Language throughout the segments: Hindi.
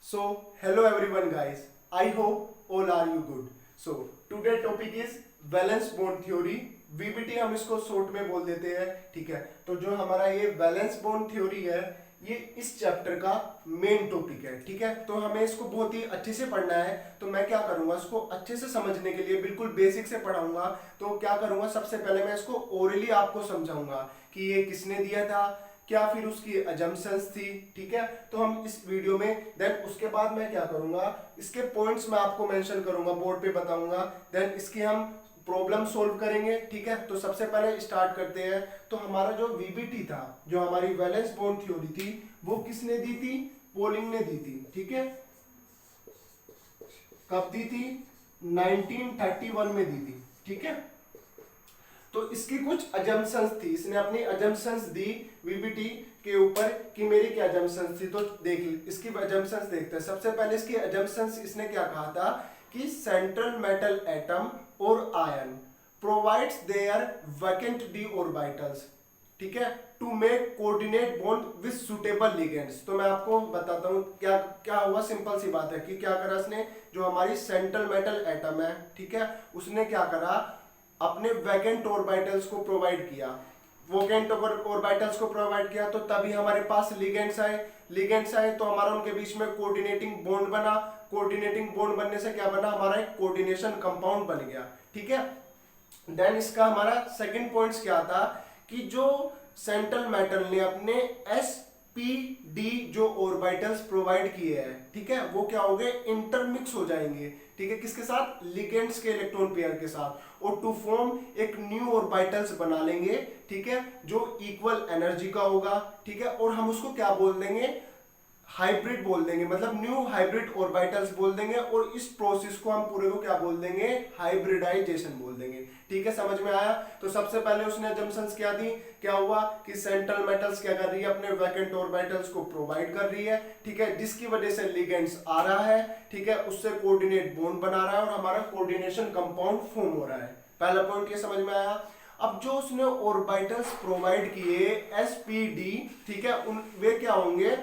So, hello everyone guys. I hope all are you good. So, today topic is valence bond theory. VBT हम इसको शॉर्ट में बोल देते हैं. ठीक है, तो जो हमारा ये वैलेंस बॉन्ड थ्योरी है ये इस चैप्टर का मेन टॉपिक है. ठीक है, तो हमें इसको बहुत ही अच्छे से पढ़ना है. तो मैं क्या करूंगा, इसको अच्छे से समझने के लिए बिल्कुल बेसिक से पढ़ाऊंगा. तो क्या करूंगा, सबसे पहले मैं इसको ओरली आपको समझाऊंगा कि ये किसने दिया था, क्या फिर उसकी अजम्पशंस थी. ठीक है, तो हम इस वीडियो में देन उसके बाद मैं क्या करूंगा, इसके पॉइंट्स मैं आपको मेंशन करूंगा, बोर्ड पे बताऊंगा. देन इसकी हम प्रॉब्लम सोल्व करेंगे. ठीक है, तो सबसे पहले स्टार्ट करते हैं. तो हमारा जो वीबीटी था, जो हमारी वैलेंस बॉन्ड थ्योरी थी, वो किसने दी थी, पोलिंग ने दी थी. ठीक है, कब दी थी, 1931 में दी थी. ठीक है, तो इसकी कुछ अजम्पशंस थी, इसने अपनी अजम्पशंस दी वीबीटी के ऊपर कि मेरी क्या अजम्पशंस थी. तो देख इसकी अजम्पशंस देखते हैं. सबसे पहले इसकी अजम्पशंस इसने क्या कहा था कि सेंट्रल मेटल एटम और ion provides their vacant d orbitals. ठीक है, to make coordinate bond with suitable ligands. तो मैं आपको बताता हूं क्या क्या हुआ. सिंपल सी बात है कि क्या करा इसने, जो हमारी सेंट्रल मेटल एटम है, ठीक है, उसने क्या करा, अपने वैकेंट ऑर्बिटल्स को प्रोवाइड किया. वैकेंट ऑर्बिटल्स को प्रोवाइड किया तो तभी हमारे पास लिगेंड्स आए तो हमारा उनके बीच में कोऑर्डिनेटिंग बॉन्ड बना. कोऑर्डिनेटिंग बॉन्ड बनने से क्या बना, हमारा एक कोऑर्डिनेशन कंपाउंड बन गया. ठीक है, देन इसका हमारा सेकंड पॉइंट्स क्या था कि जो सेंट्रल मेटल ने अपने sp-d जो ऑर्बिटल्स प्रोवाइड किए हैं, ठीक है, वो क्या हो गए, इंटरमिक्स हो जाएंगे. ठीक है, किसके साथ, लिगेंड्स के इलेक्ट्रॉन पेयर के साथ, और टू फॉर्म एक न्यू ऑर्बिटल्स बना लेंगे. ठीक है, जो इक्वल एनर्जी का होगा. ठीक है, और हम उसको क्या बोल देंगे, हाइब्रिड बोल देंगे, मतलब न्यू हाइब्रिड ऑर्बिटल्स बोल देंगे. और इस प्रोसेस को हम पूरे को क्या बोल देंगे, हाइब्रिडाइजेशन बोल देंगे. ठीक है, समझ में आया. तो सबसे पहले उसने अजम्पशंस क्या दी, क्या हुआ कि सेंट्रल मेटल्स क्या कर रही है, अपने वैकेंट ऑर्बिटल्स को प्रोवाइड कर रही है. ठीक है, जिसकी वजह से लिगेंड्स आ रहा है. ठीक है, उससे कोऑर्डिनेट बॉन्ड बना रहा है और हमारा कोऑर्डिनेशन कंपाउंड फॉर्म हो रहा है. पहला पॉइंट ये समझ में आया. अब जो उसने ऑर्बिटल्स प्रोवाइड किए sp-d, ठीक है, उन वे क्या होंगे,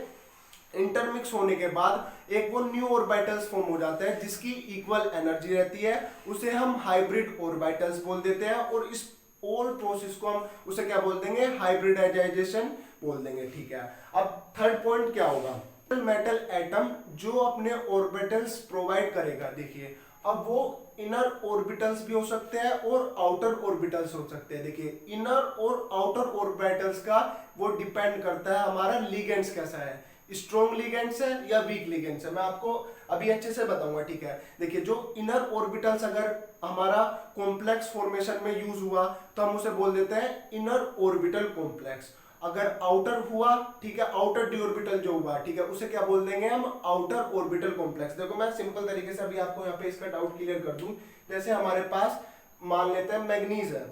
इंटरमिक्स होने के बाद एक वो न्यू ऑर्बिटल्स फॉर्म हो जाता है जिसकी इक्वल एनर्जी रहती है. उसे हम हाइब्रिड ऑर्बिटल्स बोल देते हैं और इस ऑल प्रोसेस को हम उसे क्या बोल देंगे, हाइब्रिडाइजेशन बोल देंगे. ठीक है, अब थर्ड पॉइंट क्या होगा, मेटल एटम जो अपने ऑर्बिटल्स प्रोवाइड करेगा. देखिए, अब वो इनर ऑर्बिटल्स भी हो सकते हैं और आउटर ऑर्बिटल्स हो सकते हैं. देखिए, इनर और आउटर ऑर्बिटल्स का वो डिपेंड करता है हमारा लिगेंड्स कैसा है, स्ट्रॉन्ग लिगेंड्स है या वीक लिगेंड्स है. मैं आपको अभी अच्छे से बताऊंगा. ठीक है, देखिए, जो इनर ऑर्बिटल्स अगर हमारा कॉम्प्लेक्स फॉर्मेशन में यूज हुआ तो हम उसे बोल देते हैं इनर ऑर्बिटल कॉम्प्लेक्स. अगर आउटर हुआ, ठीक है, आउटर डी ऑर्बिटल जो हुआ, ठीक है, उसे क्या बोल देंगे हम, आउटर ऑर्बिटल कॉम्प्लेक्स. देखो, मैं सिंपल तरीके से अभी आपको यहाँ पे इसका डाउट क्लियर कर दूं. जैसे हमारे पास मान लेते हैं मैग्नीज है,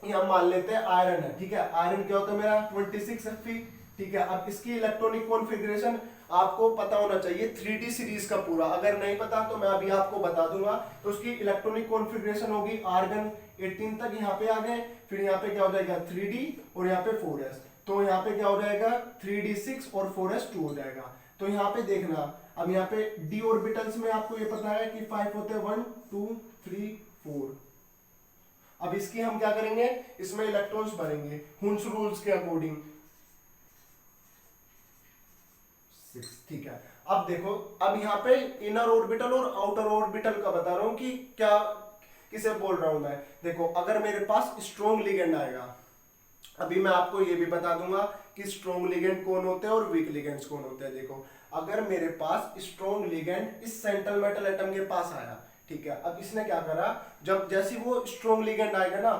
या मान लेते हैं आयरन है. ठीक है, आयरन क्या होता है मेरा 26Fe. ठीक है, अब इसकी इलेक्ट्रॉनिक कॉन्फ़िगरेशन आपको पता होना चाहिए 3D सीरीज का पूरा. अगर नहीं पता तो मैं अभी आपको बता दूंगा. तो उसकी इलेक्ट्रॉनिक कॉन्फ़िगरेशन होगी आर्गन 18 तक यहाँ पे आ गए, फिर यहाँ पे क्या हो जाएगा 3D और यहाँ पे 4s. तो यहाँ पे क्या हो जाएगा 3D6 और 4s2 हो जाएगा. तो यहाँ पे देखना, अब यहाँ पे d ऑर्बिटल्स में आपको ये पता है कि 5 होते हैं, 1 2 3 4. अब इसकी हम क्या करेंगे, इसमें इलेक्ट्रॉन्स भरेंगे हुन्स रूल्स के अकॉर्डिंग. ठीक है, अब देखो, अब यहाँ पे इनर ऑर्बिटल और आउटर ऑर्बिटल का बता रहा हूं कि क्या किसे बोल रहा हूं मैं. देखो, अगर मेरे पास स्ट्रॉन्ग लिगेंड आएगा, अभी मैं आपको ये भी बता दूंगा कि स्ट्रॉन्ग लिगेंड कौन होते हैं और वीक लिगेंड्स कौन होते हैं. देखो, अगर मेरे पास स्ट्रॉन्ग लिगेंड इस सेंट्रल मेटल एटम के पास आया, ठीक है, अब इसने क्या करा, जब जैसे वो स्ट्रॉन्ग लिगेंड आएगा ना,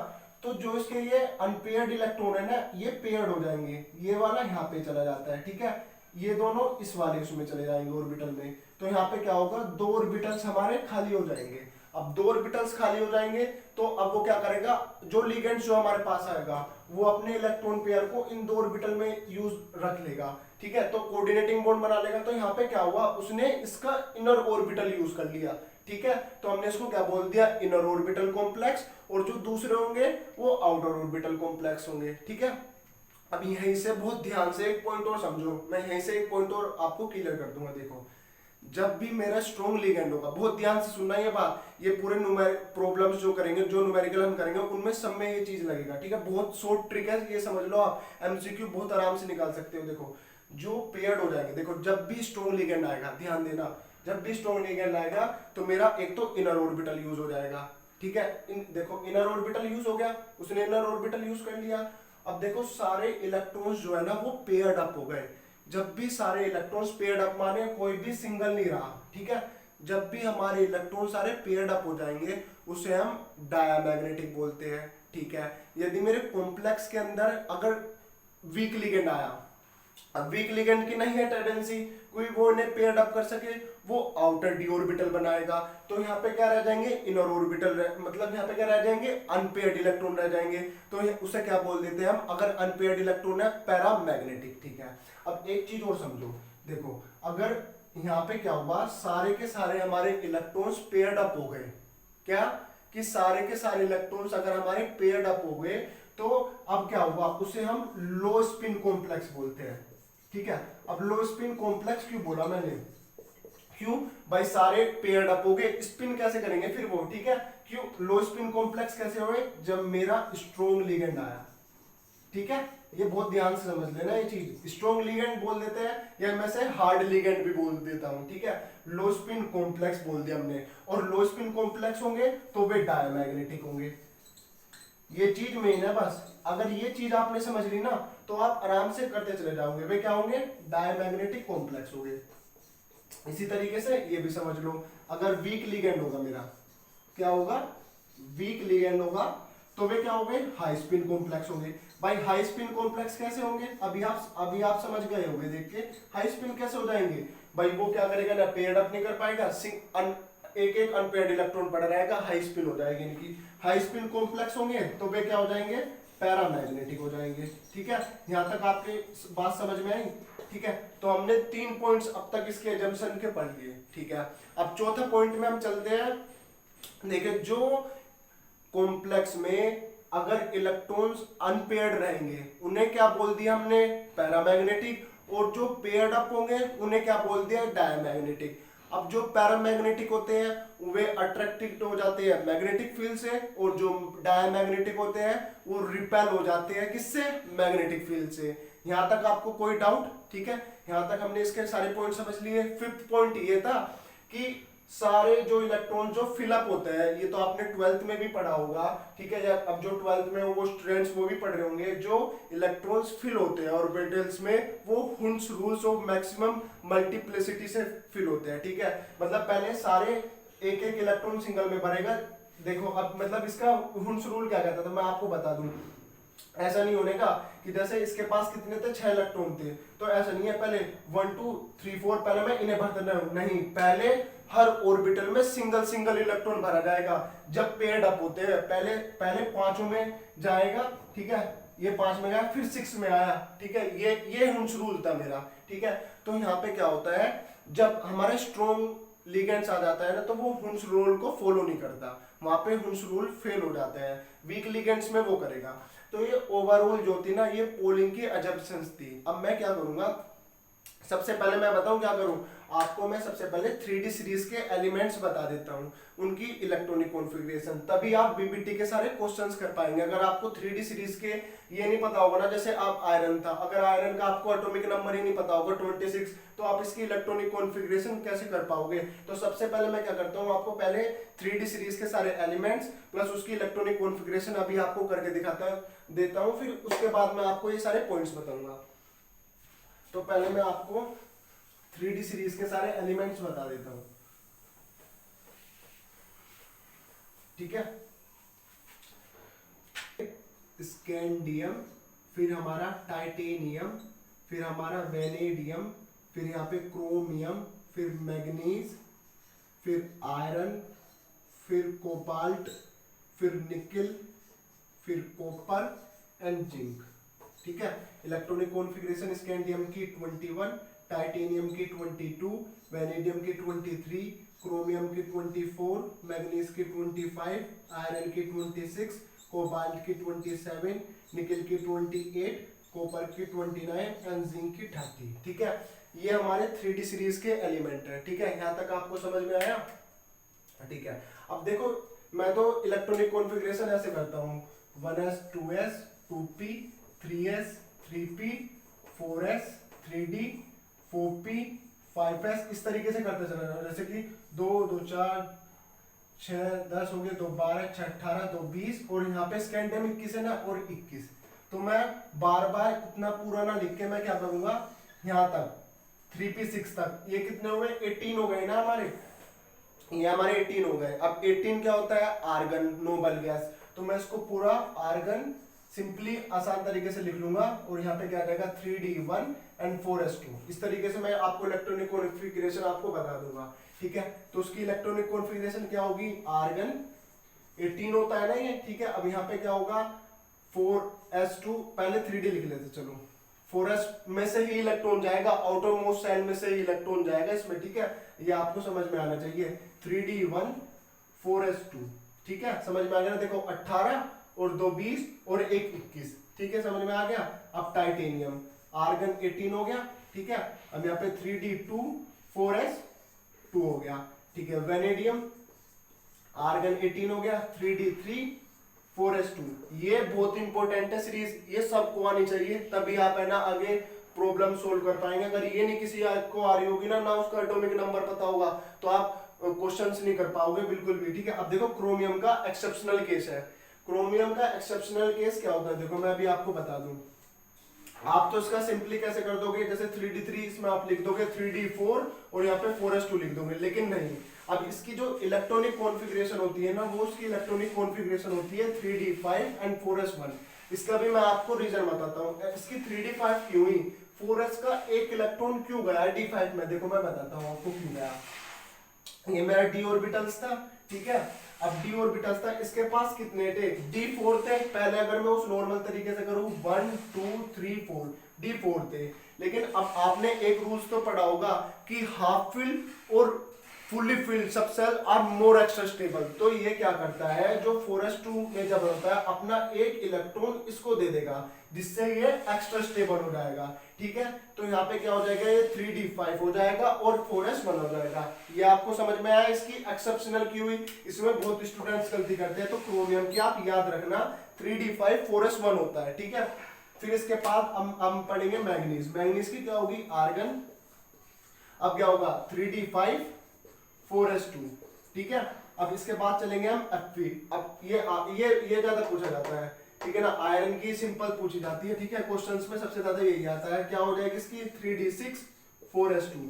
तो जो इसके ये अनपेयर्ड इलेक्ट्रॉन है ना, ये पेयर्ड हो जाएंगे. ये वाला यहाँ पे चला जाता है. ठीक है, ये दोनों इस वाले उसमें चले जाएंगे ऑर्बिटल में. तो यहाँ पे क्या होगा, दो ऑर्बिटल्स हमारे खाली हो जाएंगे. अब दो ऑर्बिटल्स खाली हो जाएंगे तो अब वो क्या करेगा, जो लिगेंड जो हमारे पास आएगा वो अपने इलेक्ट्रॉन पेयर को इन दो ऑर्बिटल में यूज रख लेगा. ठीक है, तो कोऑर्डिनेटिंग बॉन्ड बना लेगा. तो यहाँ पे क्या हुआ, उसने इसका इनर ऑर्बिटल यूज कर लिया. ठीक है, तो हमने इसको क्या बोल दिया, इनर ऑर्बिटल कॉम्प्लेक्स. और जो दूसरे होंगे वो आउटर ऑर्बिटल कॉम्प्लेक्स होंगे. ठीक है, अब यहीं से बहुत ध्यान से एक पॉइंट और समझो, मैं यहीं से एक पॉइंट और आपको क्लियर कर दूंगा. देखो, जब भी मेरा स्ट्रॉन्ग लिगेंड होगा, बहुत ध्यान से सुनना ये बात, ये पूरे प्रॉब्लम्स जो करेंगे, जो न्यूमेरिकल हम करेंगे उनमें सब में ये चीज लगेगा, ठीक है। बहुत शॉर्ट ट्रिक है, ये समझ लो आप, एमसीक्यू बहुत आराम से निकाल सकते हो। देखो जो पेयर्ड हो जाएंगे, देखो जब भी स्ट्रॉन्ग लिगेंड आएगा, ध्यान देना, जब भी स्ट्रॉन्ग लिगेंड आएगा तो मेरा एक तो इनर ऑर्बिटल यूज हो जाएगा, ठीक है। देखो इनर ऑर्बिटल यूज हो गया, उसने इनर ऑर्बिटल यूज कर लिया। अब देखो सारे इलेक्ट्रॉन्स जो है ना वो पेयर्ड अप हो गए। जब भी सारे इलेक्ट्रॉन्स पेयर्ड अप माने कोई भी सिंगल नहीं रहा, ठीक है। जब भी हमारे इलेक्ट्रॉन सारे पेयर्ड अप हो जाएंगे उसे हम डायमैग्नेटिक बोलते हैं, ठीक है। यदि मेरे कॉम्प्लेक्स के अंदर अगर वीक लिगेंड आया, अब वीक लिगेंड की नहीं है टेंडेंसी कोई वो इन्हें पेयर्ड अप कर सके, वो आउटर डी ऑर्बिटल बनाएगा, तो यहाँ पे क्या रह जाएंगे, इनर ऑर्बिटल, मतलब यहाँ पे क्या रह जाएंगे, अनपेयर्ड इलेक्ट्रॉन रह जाएंगे, तो उसे क्या बोल देते हैं हम, अगर अनपेयर्ड इलेक्ट्रॉन है पैरामैग्नेटिक, ठीक है। अब एक चीज और समझो, देखो अगर यहाँ पे क्या हुआ, सारे के सारे हमारे इलेक्ट्रॉन्स पेयर्ड अप हो गए, क्या कि सारे के सारे इलेक्ट्रॉन्स अगर हमारे पेयर्ड अप हो गए तो अब क्या हुआ, उसे हम लो स्पिन कॉम्प्लेक्स बोलते हैं, ठीक है। अब लो स्पिन कॉम्प्लेक्स क्यों बोला मैंने, क्यों भाई, सारे पेयर्ड अप हो गए, स्पिन कैसे करेंगे फिर वो, ठीक है। क्यों लो स्पिन कॉम्प्लेक्स कैसे हुए, जब मेरा स्ट्रॉन्ग लिगेंड आया, ठीक है। ये बहुत ध्यान से समझ लेना ये चीज, स्ट्रॉन्ग लिगेंड बोल देते हैं या मैं से हार्ड लिगेंड भी बोल देता हूं, ठीक है। लो स्पिन कॉम्प्लेक्स बोल दिया हमने, और लो स्पिन कॉम्प्लेक्स होंगे तो वे डायमैग्नेटिक होंगे, ये चीज मेन है बस। अगर ये चीज आपने समझ ली ना तो आप आराम से करते चले जाओगे, वे क्या होंगे, डायमैग्नेटिक कॉम्प्लेक्स होंगे। इसी तरीके से ये भी समझ लो, अगर वीक लिगेंड होगा मेरा, क्या होगा, वीक लिगेंड होगा तो वे क्या होंगे, हाई स्पिन कॉम्प्लेक्स होंगे। भाई हाई स्पिन कॉम्प्लेक्स कैसे होंगे, अभी आप समझ गए होंगे देख के, हाई स्पिन कैसे हो जाएंगे भाई, वो क्या करेगा ना, पेयर्ड अप नहीं कर पाएगा, एक एक अनपेयर्ड इलेक्ट्रॉन पड़ा रहेगा, हाई स्पिन हो जाएगी इनकी। हाई स्पिन कॉम्प्लेक्स होंगे तो वे क्या हो जाएंगे, पैरामैग्नेटिक हो जाएंगे, ठीक है। यहां तक आपकी बात समझ में आई, ठीक है। तो हमने 3 पॉइंट्स अब तक इसके एजम्पशन के पढ़ लिए, ठीक है। अब चौथे पॉइंट में हम चलते हैं। देखिए जो कॉम्प्लेक्स में अगर इलेक्ट्रॉन्स अनपेयर्ड रहेंगे उन्हें क्या बोल दिया हमने, पैरामैग्नेटिक, और जो पेयर्ड अप होंगे उन्हें क्या बोल दिया, डायमैग्नेटिक। अब जो पैरामैग्नेटिक होते हैं वे अट्रैक्टेड हो जाते हैं मैग्नेटिक फील्ड से, और जो डायमैग्नेटिक होते हैं वो रिपेल हो जाते हैं किससे, मैग्नेटिक फील्ड से। यहां तक आपको कोई डाउट, ठीक है। यहां तक हमने इसके सारे पॉइंट समझ लिए। 5th पॉइंट ये था कि सारे जो इलेक्ट्रॉन जो फिलअप होते हैं, ये तो आपने 12th में भी पढ़ा होगा, ठीक है। अब जो 12th में वो स्टूडेंट्स वो भी पढ़ रहे होंगे, जो इलेक्ट्रॉन्स फिल होते हैं ऑर्बिटल्स में वो Hund's rules of maximum multiplicity से फिल होते हैं, ठीक है। मतलब पहले सारे एक एक इलेक्ट्रॉन सिंगल में भरेगा। देखो अब मतलब इसका हुन्स रूल क्या कहता था मैं आपको बता दूं, ऐसा नहीं होने का कि जैसे इसके पास कितने थे, 6 इलेक्ट्रॉन थे, तो ऐसा नहीं है पहले 1 2 3 4 पहले मैं इन्हें भरता नहीं, पहले हर ऑर्बिटल में सिंगल सिंगल इलेक्ट्रॉन भरा जाएगा। जब पेयर्ड अप होते हैं पहले 5 में जाएगा, ठीक है, ये 5 में गया, फिर 6 में आया, ठीक है। ये हुन्स रूल था मेरा, ठीक है। तो यहाँ पे क्या होता है, जब हमारा स्ट्रॉन्ग लिगेंड्स आ जाता है ना तो वो हुन्स रूल को फॉलो नहीं करता, वहां पे हुन्स रूल फेल हो जाते हैं, वीक लिगेंड्स में वो करेगा। तो ये ओवरऑल जो थी ना ये पोलिंग की अजम्पशंस थी। अब मैं क्या करूंगा, सबसे पहले मैं बताऊं क्या करूं आपको, मैं सबसे पहले 3D सीरीज के एलिमेंट्स बता देता हूं, उनकी इलेक्ट्रॉनिक कॉन्फ़िगरेशन, तभी आप बीबीटी के सारे क्वेश्चंस कर पाएंगे। अगर आपको 3D सीरीज के ये नहीं पता होगा ना, जैसे आप आयरन था, अगर आयरन का आपको एटॉमिक नंबर ही नहीं पता होगा 26, तो आप इसकी इलेक्ट्रॉनिक कॉन्फ़िगरेशन कैसे कर पाओगे। तो सबसे पहले मैं क्या करता हूँ, आपको पहले 3D सीरीज के सारे एलिमेंट्स प्लस उसकी इलेक्ट्रॉनिक कॉन्फ़िगरेशन अभी आपको करके दिखाता देता हूँ, फिर उसके बाद मैं आपको ये सारे पॉइंट्स बताऊंगा। तो पहले मैं आपको 3D सीरीज के सारे एलिमेंट्स बता देता हूं, ठीक है। स्कैंडियम, फिर हमारा टाइटेनियम, फिर हमारा वेनेडियम, फिर यहाँ पे क्रोमियम, फिर मैग्नीज, फिर आयरन, फिर कोबाल्ट, फिर निकल, फिर कॉपर एंड जिंक, ठीक है। इलेक्ट्रॉनिक कॉन्फ़िगरेशन स्कैंडियम की 21, टाइटेनियम की 22, वेनेडियम की 23, क्रोमियम की 24, मैग्नीज की 25, आयरन की 26, कोबाल्ट की 27, निकल की 28, कॉपर की 29 एंड जिंक की 30, ठीक है। ये हमारे 3D सीरीज के एलिमेंट है, ठीक है। यहाँ तक आपको समझ में आया, ठीक है। अब देखो मैं तो इलेक्ट्रॉनिक कॉन्फ़िगरेशन ऐसे करता हूँ 1s 2s 2p 3s 3p 4s 3d 4p 5s इस तरीके से करते चला जाऊँ। जैसे कि 2 2 4 6 10 हो गए, 2 12 6 18 2 20 और यहाँ पे स्कैन टाइम 21 है ना और 21। तो मैं बार बार इतना पूरा ना लिख के मैं क्या करूंगा, यहाँ तक 3p6 तक, ये कितने हो गए 18 हो गए ना हमारे, ये हमारे 18 हो गए। अब 18 क्या होता है, आर्गन नोबल गैस। तो मैं इसको पूरा आर्गन सिंपली आसान तरीके से लिख लूंगा और यहाँ पे क्या रहेगा 3d1 एंड 4s2। इस तरीके से मैं आपको इलेक्ट्रॉनिक कॉन्फ़िगरेशन आपको बता दूंगा, ठीक है। तो उसकी इलेक्ट्रॉनिक कॉन्फ़िगरेशन क्या होगी, आर्गन 18 होता है ना ये, ठीक है। अब यहाँ पे क्या होगा 4s2, पहले 3d लिख लेते चलो। 4s में से ही इलेक्ट्रॉन जाएगा, आउटरमोस्ट सेल में से ही इलेक्ट्रॉन जाएगा इसमें, ठीक है। ये आपको समझ में आना चाहिए 3d1 4s2, ठीक है। समझ में आ गया ना, देखो 18 और 2 20 और 1 21, ठीक है, समझ में आ गया। अब टाइटेनियम आर्गन 18 हो गया, ठीक है। अब यहाँ पे 3d2 4s2 हो गया, ठीक है। वेनेडियम आर्गन 18 हो गया 3d3 4s2। ये बहुत इंपॉर्टेंट है सीरीज, ये सबको आनी चाहिए, तभी आप है ना आगे प्रॉब्लम सोल्व कर पाएंगे। अगर ये नहीं किसी को आ रही होगी ना उसका एटॉमिक नंबर पता होगा, तो आप क्वेश्चंस नहीं कर पाओगे बिल्कुल भी, ठीक है। अब देखो क्रोमियम का एक्सेप्शनल केस है। क्रोमियम का एक्सेप्शनल केस क्या होता है, देखो मैं अभी आपको बता दूं। आप तो इसका सिंपली कैसे कर दोगे, जैसे 3d3 इसमें आप लिख दोगे 3d4 और यहाँ पे 4s2 लिख दोगे, लेकिन नहीं। अब इसकी जो इलेक्ट्रॉनिक कॉन्फ़िगरेशन होती है ना, वो उसकी इलेक्ट्रॉनिक कॉन्फ़िगरेशन होती है 3d5 एंड 4s1। इसका भी मैं आपको रीजन बताता हूँ, इसकी 3d5 क्यों हुई, 4s का एक इलेक्ट्रॉन क्यों गया d5 में, देखो मैं बताता हूँ आपको क्यों गया। ये मेरा d ऑर्बिटल्स था, ठीक है। अब d ऑर्बिटल्स था, इसके पास कितने थे, d4 थे। पहले अगर मैं उस नॉर्मल तरीके से करूं 1 2 3 4 d4 थे। लेकिन अब आपने एक रूल्स तो पढ़ा होगा कि हाफ फिल्ड और fully filled subshell are more extra stable. तो ये क्या करता है, जो 4s2 में जब होता है अपना एक इलेक्ट्रॉन इसको दे देगा, जिससे ये एक्स्ट्रा स्टेबल हो जाएगा, ठीक है। तो यहाँ पे क्या हो जाएगा, ये 3d5 हो जाएगा और 4s1 हो जाएगा। ये आपको समझ में आया इसकी एक्सेप्शनल की हुई। इसमें बहुत स्टूडेंट्स गलती करते हैं, तो क्रोमियम की आप याद रखना 3d5 4s1 होता है, ठीक है। फिर इसके बाद हम पढ़ेंगे मैग्नीज। मैग्नीज की क्या होगी, आर्गन। अब क्या होगा 3d5 4s2, ठीक है। अब इसके बाद चलेंगे हम Fe। अब ये ज्यादा पूछा जाता है, ठीक है ना। आयरन की सिंपल पूछी जाती है, ठीक है। क्वेश्चंस में सबसे ज्यादा यही आता है। क्या हो जाएगी इसकी 3d6 4s2।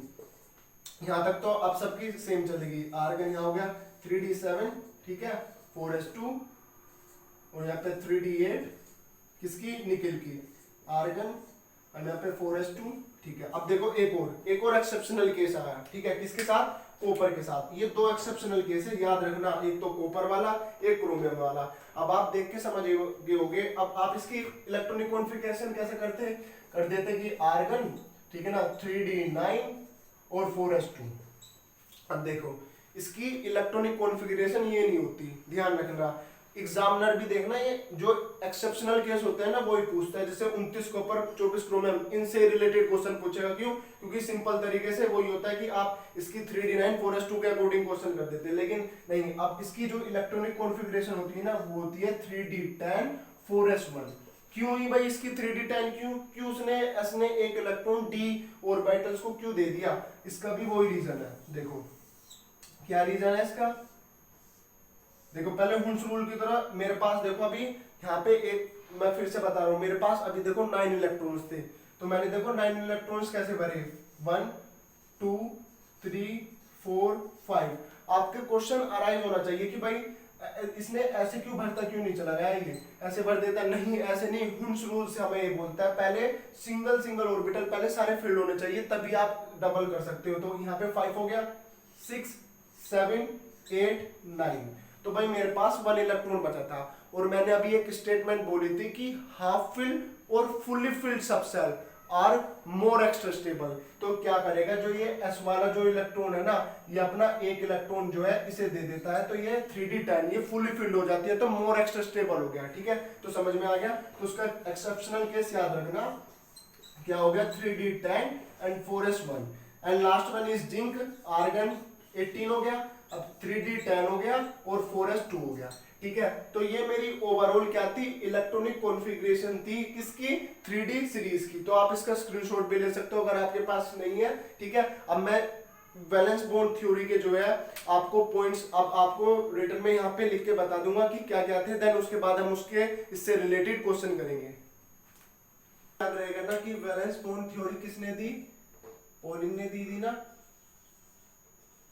यहां तक तो अब सबकी सेम चलेगी। आर्गन यहाँ हो गया 3d7, ठीक है 4s2 और यहाँ पे 3d8 किसकी, निकेल की आर्गन, और यहाँ पे 4s2, ठीक है। अब देखो एक और एक्सेप्शनल केस आया, ठीक है, किसके साथ, कॉपर के साथ। ये दो एक्सेप्शनल केस है, याद रखना, एक तो कॉपर वाला, एक क्रोमियम वाला। अब आप देख के समझ गए होगे। अब आप इसकी इलेक्ट्रॉनिक कॉन्फ़िगरेशन कैसे कर देते कि आर्गन, ठीक है ना 3d9 और 4s2। अब देखो इसकी इलेक्ट्रॉनिक कॉन्फ़िगरेशन ये नहीं होती, ध्यान रखना। एग्जामिनर भी देखना, ये जो एक्सेप्शनल केस होते हैं ना वो ही पूछता है। जैसे 29 कॉपर 24 क्रोमियम, इनसे रिलेटेड क्वेश्चन पूछेगा। क्यों, क्योंकि सिंपल तरीके से वही होता है कि आप इसकी 3d9 4s2 के अकॉर्डिंग क्वेश्चन कर देते हैं। लेकिन नहीं, अब इसकी जो इलेक्ट्रॉनिक कॉन्फ़िगरेशन होती है ना वो होती है 3d10 4s1। क्यों ही भाई इसकी 3d10 क्यों उसने एक इलेक्ट्रॉन d ऑर्बिटल्स को क्यों दे दिया, इसका भी वही रीजन है। देखो क्या रीजन है इसका, देखो पहले हुंस रूल की तरह मेरे पास देखो अभी यहाँ पे एक, मैं फिर से बता रहा हूँ, मेरे पास अभी देखो 9 इलेक्ट्रॉन्स थे। तो मैंने देखो 9 इलेक्ट्रॉन्स कैसे भरे, 1 2 3 4 5। आपके क्वेश्चन अराइज होना चाहिए कि भाई इसने ऐसे क्यों भरता, क्यों नहीं चला गया, ये ऐसे भर देता नहीं, ऐसे नहीं। हुंस रूल से हमें ये बोलता है पहले सिंगल ऑर्बिटल, पहले सारे फील्ड होने चाहिए, तभी आप डबल कर सकते हो। तो यहाँ पे 5 हो गया, 6 7 8 9। तो भाई मेरे पास 1 इलेक्ट्रॉन बचा था। और मैंने अभी एक स्टेटमेंट बोली थी कि हाफ फिल्ड और fully filled subshell are more extra stable. तो क्या करेगा, जो ये s वाला जो इलेक्ट्रॉन है ना, ये अपना एक इलेक्ट्रॉन जो है इसे दे देता है, तो ये 3d10 ये फुली फिल्ड हो जाती है, तो मोर एक्स्ट्रा स्टेबल हो गया, ठीक है। तो समझ में आ गया। तो उसका एक्सेप्शनल केस याद रखना, क्या हो गया 3d10 and 4s1 and last one is zinc argon 18 हो गया, अब 3d 10 हो गया और 4s2 हो गया। ठीक है, तो ये मेरी ओवरऑल क्या थी, इलेक्ट्रॉनिक कॉन्फ़िगरेशन थी किसकी, 3D सीरीज की। तो आप इसका स्क्रीनशॉट भी ले सकते हो अगर आपके पास नहीं है। ठीक है, अब मैं वैलेंस बॉन्ड थ्योरी के जो है आपको पॉइंट्स अब आपको रिटन में यहाँ पे लिख के बता दूंगा कि क्या क्या थे, देन उसके बाद हम उसके इससे रिलेटेड क्वेश्चन करेंगे। याद रहेगा ना कि वैलेंस बॉन्ड थ्योरी किसने दी, पॉलिंग ने दी थी ना,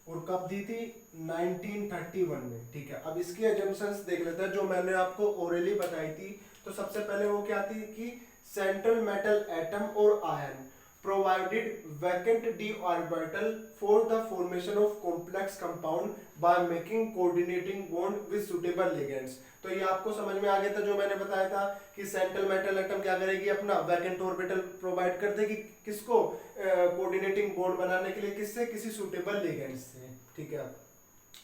और कब दी थी, 1931 में। ठीक है, अब इसकी अजम्पशंस देख लेते हैं जो मैंने आपको ओरली बताई थी। तो सबसे पहले वो क्या थी कि सेंट्रल मेटल एटम और ion provided vacant d orbital for the formation of complex compound by making coordinating bond with suitable ligands। तो ये आपको समझ में आ गया था जो मैंने बताया था कि सेंट्रल मेटल एटम क्या करेगी, अपना वैकेंट ऑर्बिटल प्रोवाइड कर देगी किसको, कोऑर्डिनेटिंग बॉन्ड बनाने के लिए, किससे, किसी सुटेबल लिगेंड से। ठीक है,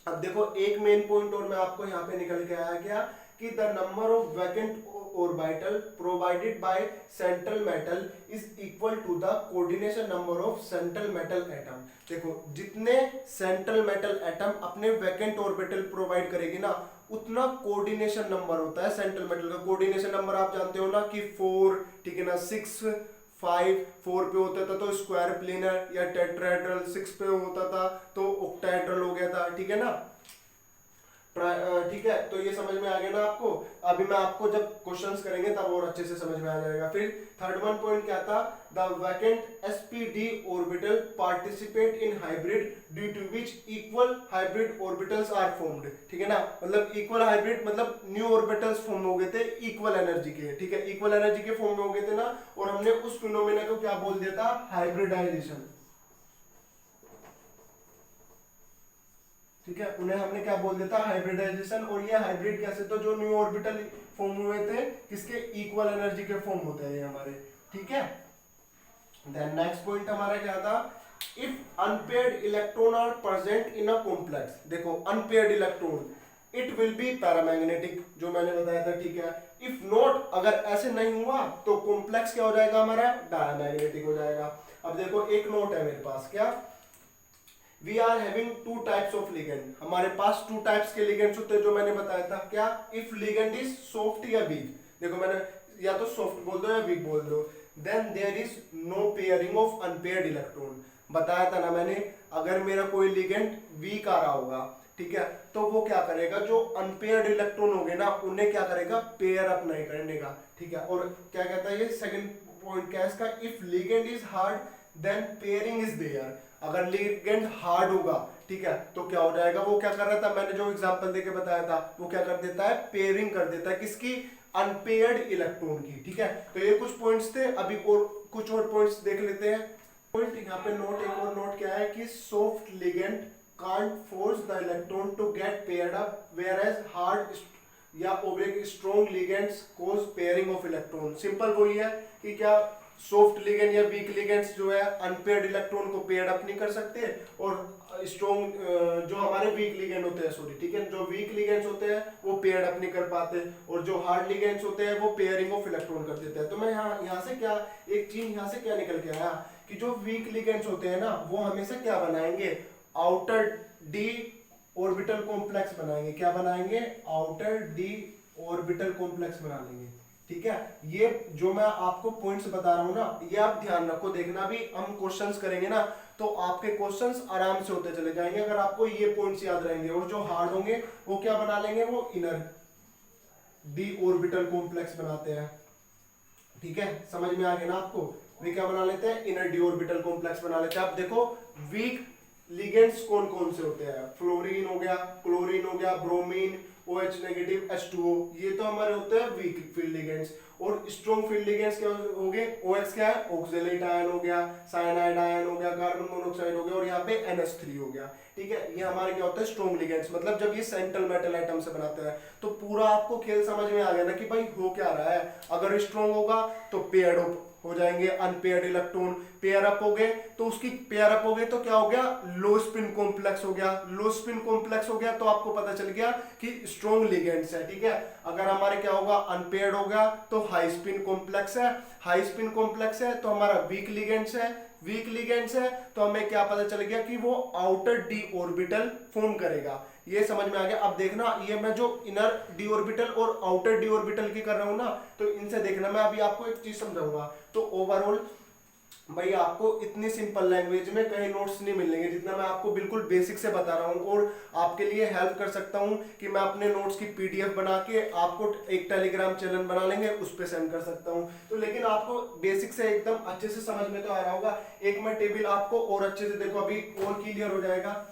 अब देखो एक मेन पॉइंट और मैं आपको यहाँ पे निकल के आया क्या कि the number of vacant orbital provided by central metal is equal to the coordination number of central metal atom. देखो जितने सेंट्रल मेटल एटम अपने वैकेंट ऑर्बिटल प्रोवाइड करेगी ना, उतना कोऑर्डिनेशन नंबर होता है सेंट्रल मेटल का। कोऑर्डिनेशन नंबर आप जानते हो ना कि 4, ठीक है ना, 6 5 4 पे होता था तो स्क्वायर प्लेनर या टेट्राहेड्रल, 6 पे होता था तो ऑक्टाहेड्रल हो गया था। ठीक है ना, ठीक है, तो ये समझ में आ गया ना आपको। अभी मैं आपको जब क्वेश्चंस करेंगे तब और अच्छे से समझ में आ जाएगा। फिर थर्ड वन पॉइंट क्या था, the vacant sp-d orbital participate in hybrid due to which equal hybrid orbitals are formed. ठीक है ना, मतलब इक्वल हाइब्रिड मतलब न्यू ऑर्बिटल्स फॉर्म हो गए थे इक्वल एनर्जी के। ठीक है, इक्वल एनर्जी के फॉर्म में हो गए थे ना, और हमने उस फिनोमेना को क्या बोल दिया था, हाइब्रिडाइजेशन। ठीक है, उन्हें हमने क्या बोल दिया था, हाइब्रिडाइजेशन। और ये हाइब्रिड कैसे, तो जो न्यू ऑर्बिटल फॉर्म हुए थे किसके, इक्वल एनर्जी के फॉर्म होते हैं ये हमारे। ठीक है, देन नेक्स्ट पॉइंट हमारा क्या था, if unpaired electron are present in a complex. देखो unpaired electron it will be paramagnetic, जो मैंने बताया था। ठीक है, इफ नॉट, अगर ऐसे नहीं हुआ तो कॉम्प्लेक्स क्या हो जाएगा हमारा, डायमैग्नेटिक हो जाएगा। अब देखो एक नोट है मेरे पास, क्या, we are having two types of ligand. हमारे पास टू टाइप्स के लिगेंड्स होते हैं जो मैंने बताया था। क्या, इफ लिगेंड इज सॉफ्ट या वीक, देखो मैंने या तो सॉफ्ट बोल दो या वीक बोल दो, then there is no pairing of unpaired electron. बताया था ना मैंने, अगर मेरा कोई लिगेंड वीक आ रहा होगा, ठीक है, तो वो क्या करेगा, जो अनपेयर्ड इलेक्ट्रॉन होंगे ना उन्हें क्या करेगा, पेयर अप नहीं करने का। ठीक है, और क्या कहता है ये सेकंड पॉइंट क्या है इसका, if ligand is hard then pairing is there. अगर लिगेंड हार्ड होगा, ठीक है, तो क्या हो जाएगा, वो क्या कर रहा था, मैंने जो एग्जांपल देके बताया था, वो क्या कर देता है, पेयरिंग कर देता है किसकी, अनपेयर्ड इलेक्ट्रॉन की। ठीक है, तो ये कुछ पॉइंट्स थे, अभी और कुछ और पॉइंट्स देख लेते हैं। पॉइंट यहाँ पे नोट, एक और नोट क्या है कि soft ligand can't force the electron to get paired up, whereas hard या oblique strong ligands cause pairing of electron. Simple वही है कि क्या सॉफ्ट लिगेंड या वीक लिगेंड्स जो है अनपेयर्ड इलेक्ट्रॉन को पेयर्ड अप नहीं कर सकते, और स्ट्रॉन्ग जो हमारे वीक लिगेंड होते हैं, सॉरी ठीक है, जो वीक लिगेंड्स होते हैं वो पेयर्ड अप नहीं कर पाते, और जो हार्ड लिगेंड्स होते हैं वो पेयरिंग ऑफ इलेक्ट्रॉन कर देते हैं। तो मैं यहाँ से क्या, एक चीज यहाँ से क्या निकल के आया कि जो वीक लिगेंड्स होते हैं ना वो हमेशा क्या बनाएंगे, आउटर डी ऑर्बिटल कॉम्प्लेक्स बनाएंगे। क्या बनाएंगे, आउटर डी ऑर्बिटल कॉम्प्लेक्स बना लेंगे। ठीक है, ये जो मैं आपको पॉइंट्स बता रहा हूं ना, ये आप ध्यान रखो, देखना भी हम क्वेश्चंस करेंगे ना तो आपके क्वेश्चंस आराम से होते चले जाएंगे अगर आपको ये पॉइंट्स याद रहेंगे। और जो हार्ड होंगे वो क्या बना लेंगे, वो इनर डी ऑर्बिटल कॉम्प्लेक्स बनाते हैं। ठीक है, समझ में आ गया ना आपको, वे क्या बना लेते हैं, इनर डी ऑर्बिटल कॉम्प्लेक्स बना लेते हैं। अब देखो वीक लिगेंड्स कौन कौन से होते हैं, फ्लोरीन हो गया, क्लोरीन हो गया, ब्रोमीन, OH नेगेटिव, H2O, ये तो हमारे होते हैं वीक फील्ड लिगेंड्स। और स्ट्रॉन्ग फील्ड लिगेंड्स क्या हो गए, OX क्या है, ऑक्सैलेट आयन हो गया, साइनाइड आयन हो गया, कार्बन मोनोऑक्साइड हो गया, और यहाँ पे NH3 हो गया। ठीक है, ये हमारे क्या होता है, स्ट्रॉन्ग लिगेंड्स। मतलब जब ये सेंट्रल मेटल आइटम से बनाते हैं तो पूरा आपको खेल समझ में आ गया ना कि भाई हो क्या रहा है। अगर स्ट्रॉन्ग होगा तो पेयर्ड हो जाएंगे, अनपेयर्ड इलेक्ट्रॉन पेयर अप हो गए तो उसकी पेयर अप हो गए तो क्या हो गया, लो स्पिन कॉम्प्लेक्स हो गया। लो स्पिन कॉम्प्लेक्स हो गया तो आपको पता चल गया कि स्ट्रॉन्ग लिगेंड्स है। ठीक है, अगर हमारे क्या होगा, अनपेयर्ड हो गया तो हाई स्पिन कॉम्प्लेक्स है, हाई स्पिन कॉम्प्लेक्स है तो हमारा वीक लिगेंड्स है, वीक लिगेंड्स है तो हमें क्या पता चल गया कि वो आउटर डी ऑर्बिटल फॉर्म करेगा। ये समझ में आ गया। अब देखना ये मैं जो इनर डी ऑर्बिटल और आउटर डी ऑर्बिटल की कर रहा हूं ना, तो इनसे देखना मैं अभी आपको एक चीज समझाऊंगा। तो ओवरऑल भाई आपको इतनी सिंपल लैंग्वेज में कहीं नोट्स नहीं मिलेंगे जितना मैं आपको बिल्कुल बेसिक से बता रहा हूँ, और आपके लिए हेल्प कर सकता हूँ कि मैं अपने नोट्स की पीडीएफ बना के आपको एक टेलीग्राम चैनल बना लेंगे उस पर सेंड कर सकता हूँ। तो लेकिन आपको बेसिक से एकदम अच्छे से समझ में तो आ रहा होगा। एक मैं टेबल आपको और अच्छे से देखो अभी और क्लियर हो जाएगा।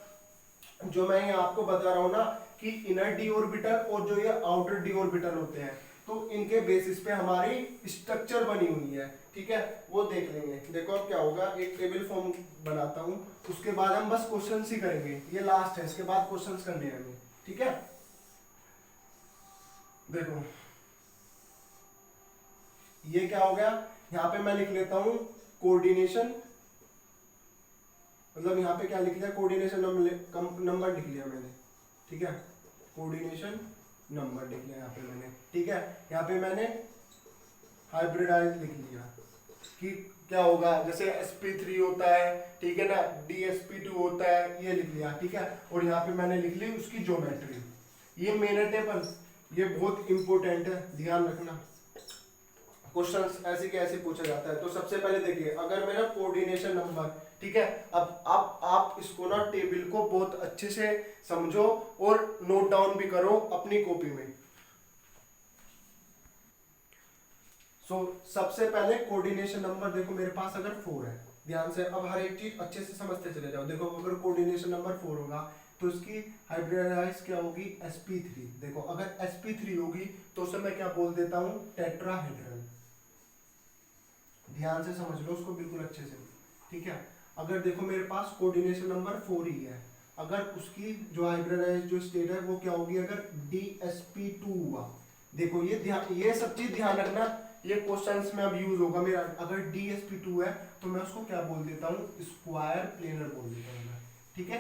जो मैं यहाँ आपको बता रहा हूँ ना कि इनर डी ऑर्बिटल और जो ये आउटर डी ऑर्बिटल होते हैं, तो इनके बेसिस पे हमारी स्ट्रक्चर बनी हुई है, ठीक है, वो देख लेंगे। देखो अब क्या होगा, एक टेबल फॉर्म बनाता हूँ, उसके बाद हम बस क्वेश्चंस ही करेंगे, ये लास्ट है, इसके बाद क्वेश्चंस करने हैं हमें, ठीक है। देखो ये क्या हो गया, यहाँ पे मैं लिख लेता हूँ कोऑर्डिनेशन, मतलब यहाँ पे क्या लिख लिया, कोऑर्डिनेशन नंबर लिख लिया मैंने, ठीक है, कोऑर्डिनेशन नंबर लिख लिया यहाँ पे मैंने, ठीक है। यहाँ पे मैंने हाइब्रिडाइज लिख लिया कि क्या होगा, जैसे sp3 होता है, ठीक है ना, dsp2 होता है, ये लिख लिया, ठीक है। और यहाँ पे मैंने लिख ली उसकी ज्योमेट्री। ये मेन टेबल, ये बहुत इंपॉर्टेंट है, ध्यान रखना, क्वेश्चंस ऐसे कैसे पूछा जाता है। तो सबसे पहले देखिए, अगर मेरा कोऑर्डिनेशन नंबर, ठीक है, अब आप इसको ना टेबल को बहुत अच्छे से समझो और नोट डाउन भी करो अपनी कॉपी में। सबसे पहले कोऑर्डिनेशन नंबर देखो मेरे पास अगर 4 है, ध्यान से अब हर एक चीज अच्छे से समझते चले जाओ। देखो अगर कोऑर्डिनेशन नंबर 4 होगा तो इसकी हाइब्रिडाइज क्या होगी, sp3। देखो अगर sp3 होगी तो उसे मैं क्या बोल देता हूं, टेट्राहेड्रल। ध्यान से समझ लो उसको बिल्कुल अच्छे से, ठीक है। अगर देखो मेरे पास कोऑर्डिनेशन नंबर 4 ही है, अगर उसकी जो हाइब्रिडाइज जो स्टेट है वो क्या होगी, अगर dsp2 हुआ, देखो ये सब चीज ध्यान रखना, ये क्वेश्चंस में अब यूज होगा मेरा। अगर dsp2 है तो मैं उसको क्या बोल देता हूँ, स्क्वायर प्लेनर बोल देता हूँ, ठीक है।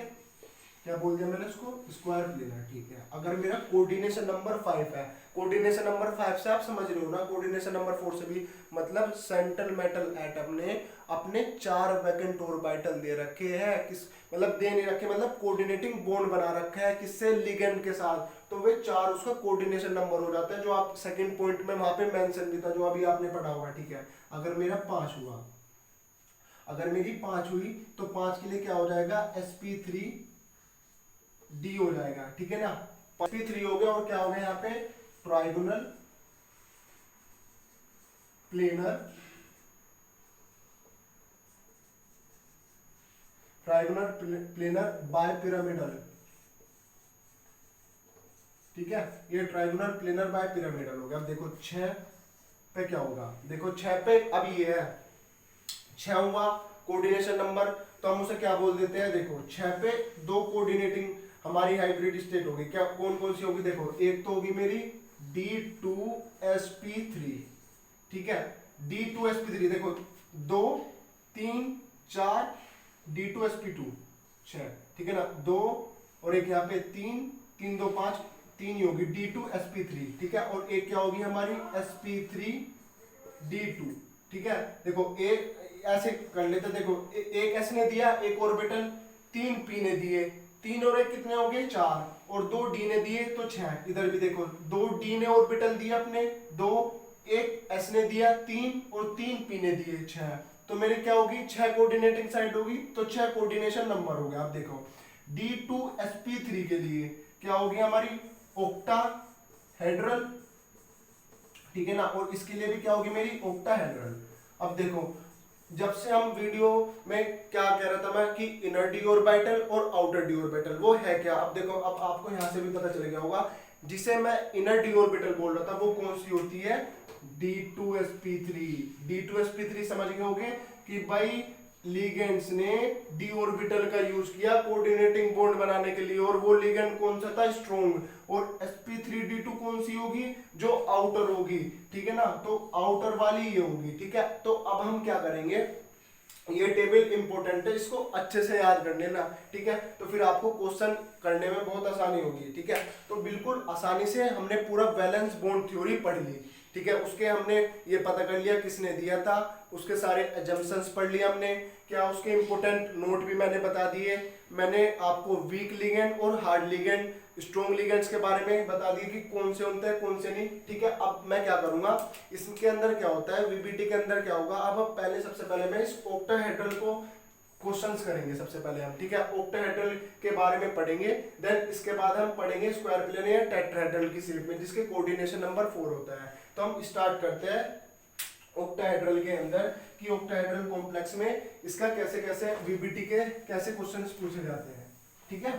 क्या बोल दिया मैंने उसको, स्क्वायर प्लेनर, ठीक है। अगर मेरा कोऑर्डिनेशन नंबर 5 है, कोऑर्डिनेशन नंबर 5 से आप समझ रहे हो ना, कोऑर्डिनेशन नंबर 4 से भी, मतलब सेंट्रल मेटल एटम ने अपने 4 वैकेंट ऑर्बिटल दे रखे हैं, किस मतलब दे नहीं रखे, मतलब कोऑर्डिनेटिंग बॉन्ड बना रखा है किससे, लिगेंड के साथ, तो वे 4 उसका कोऑर्डिनेशन नंबर हो जाता है, जो आप सेकंड पॉइंट में वहां पे मेंशन भी था, जो अभी आपने पढ़ा होगा, ठीक है। अगर मेरा 5 हुआ, अगर मेरी 5 हुई तो 5 के लिए क्या हो जाएगा, sp3 डी हो जाएगा, ठीक है ना। sp3 हो गया, और क्या हो गया यहाँ पे, trigonal planar, trigonal planar bipyramidal, ठीक है। ये ट्राइगोनल प्लेनर बाय पिरामिडल हो गया। अब देखो 6 पे क्या होगा, देखो 6 पे अब ये है, 6 हुआ कोऑर्डिनेशन नंबर, तो हम उसे क्या बोल देते हैं, देखो 6 पे 2 कोऑर्डिनेटिंग हमारी हाइब्रिड स्टेट होगी, क्या कौन कौन सी होगी, देखो एक तो होगी मेरी d2sp3, ठीक है, d2sp3, देखो 2 3 4 d2sp2 6, ठीक है ना, 2 और एक यहाँ पे 3 3 2 5, 3 ही होगी d2sp3, ठीक है। और एक क्या होगी हमारी sp3d2, ठीक है। देखो एक ऐसे कर लेते, देखो एक s ने दिया एक ऑर्बिटल, 3 p ने दिए, 3 और 1 कितने हो गए 4, और 2 d ने दिए तो 6। इधर भी देखो 2 d ने ऑर्बिटल दिया अपने 2, एक s ने दिया 3 और 3 p ने दिए 6, तो मेरे क्या होगी 6 कोऑर्डिनेटिंग साइड होगी, तो 6 कोऑर्डिनेशन नंबर हो गया। आप देखो d2sp3 के लिए क्या होगी हमारी ऑक्टाहेड्रल, ठीक है ना, और इसके लिए भी क्या होगी मेरी ऑक्टाहेड्रल। अब देखो जब से हम वीडियो में क्या कह रहा था मैं कि इनर डी ऑर्बिटल और आउटर डी ऑर्बिटल वो है क्या, अब देखो अब आपको यहां से भी पता चल गया होगा, जिसे मैं इनर डी ऑर्बिटल बोल रहा था वो कौन सी होती है, d2sp3। d2sp3 समझ गए होंगे कि भाई लिगेंड्स ने डी ऑर्बिटल का यूज किया कोऑर्डिनेटिंग बॉन्ड बनाने के लिए, और वो लिगेंड कौन सा था, स्ट्रॉन्ग, और sp3d2 कौन सी होगी, जो आउटर होगी, ठीक है ना, तो आउटर वाली ये होगी, ठीक है। तो अब हम क्या करेंगे, ये टेबल इंपॉर्टेंट है, इसको अच्छे से याद कर लेना, ठीक है, तो फिर आपको क्वेश्चन करने में बहुत आसानी होगी, ठीक है। तो बिल्कुल आसानी से हमने पूरा वैलेंस बॉन्ड थ्योरी पढ़ ली, ठीक है, उसके हमने ये पता कर लिया किसने दिया था, उसके सारे एजम्पशंस पढ़ लिए हमने, क्या उसके इंपोर्टेंट नोट भी मैंने बता दिए, मैंने आपको वीक लिगेंड और हार्ड लिगेंड, स्ट्रॉन्ग लिगेंड्स के बारे में बता दिए कि कौन से होते हैं कौन से नहीं। ठीक है, अब मैं क्या करूंगा, इसके अंदर क्या होता है, वीबीटी के अंदर क्या होगा, अब पहले सबसे पहले मैं इस ऑक्टाहेड्रल को क्वेश्चंस करेंगे सबसे पहले हम। ठीक है, ऑक्टाहेड्रल के बारे में पढ़ेंगे, देन इसके बाद हम पढ़ेंगे स्क्वायर प्लेन या टेट्राहेड्रल की शेप में जिसके कोऑर्डिनेशन नंबर 4 होता है। तो हम स्टार्ट करते हैं ऑक्टाहेड्रल के अंदर कि ऑक्टाहेड्रल कॉम्प्लेक्स में इसका कैसे कैसे वीबीटी के कैसे क्वेश्चंस पूछे जाते हैं। ठीक है,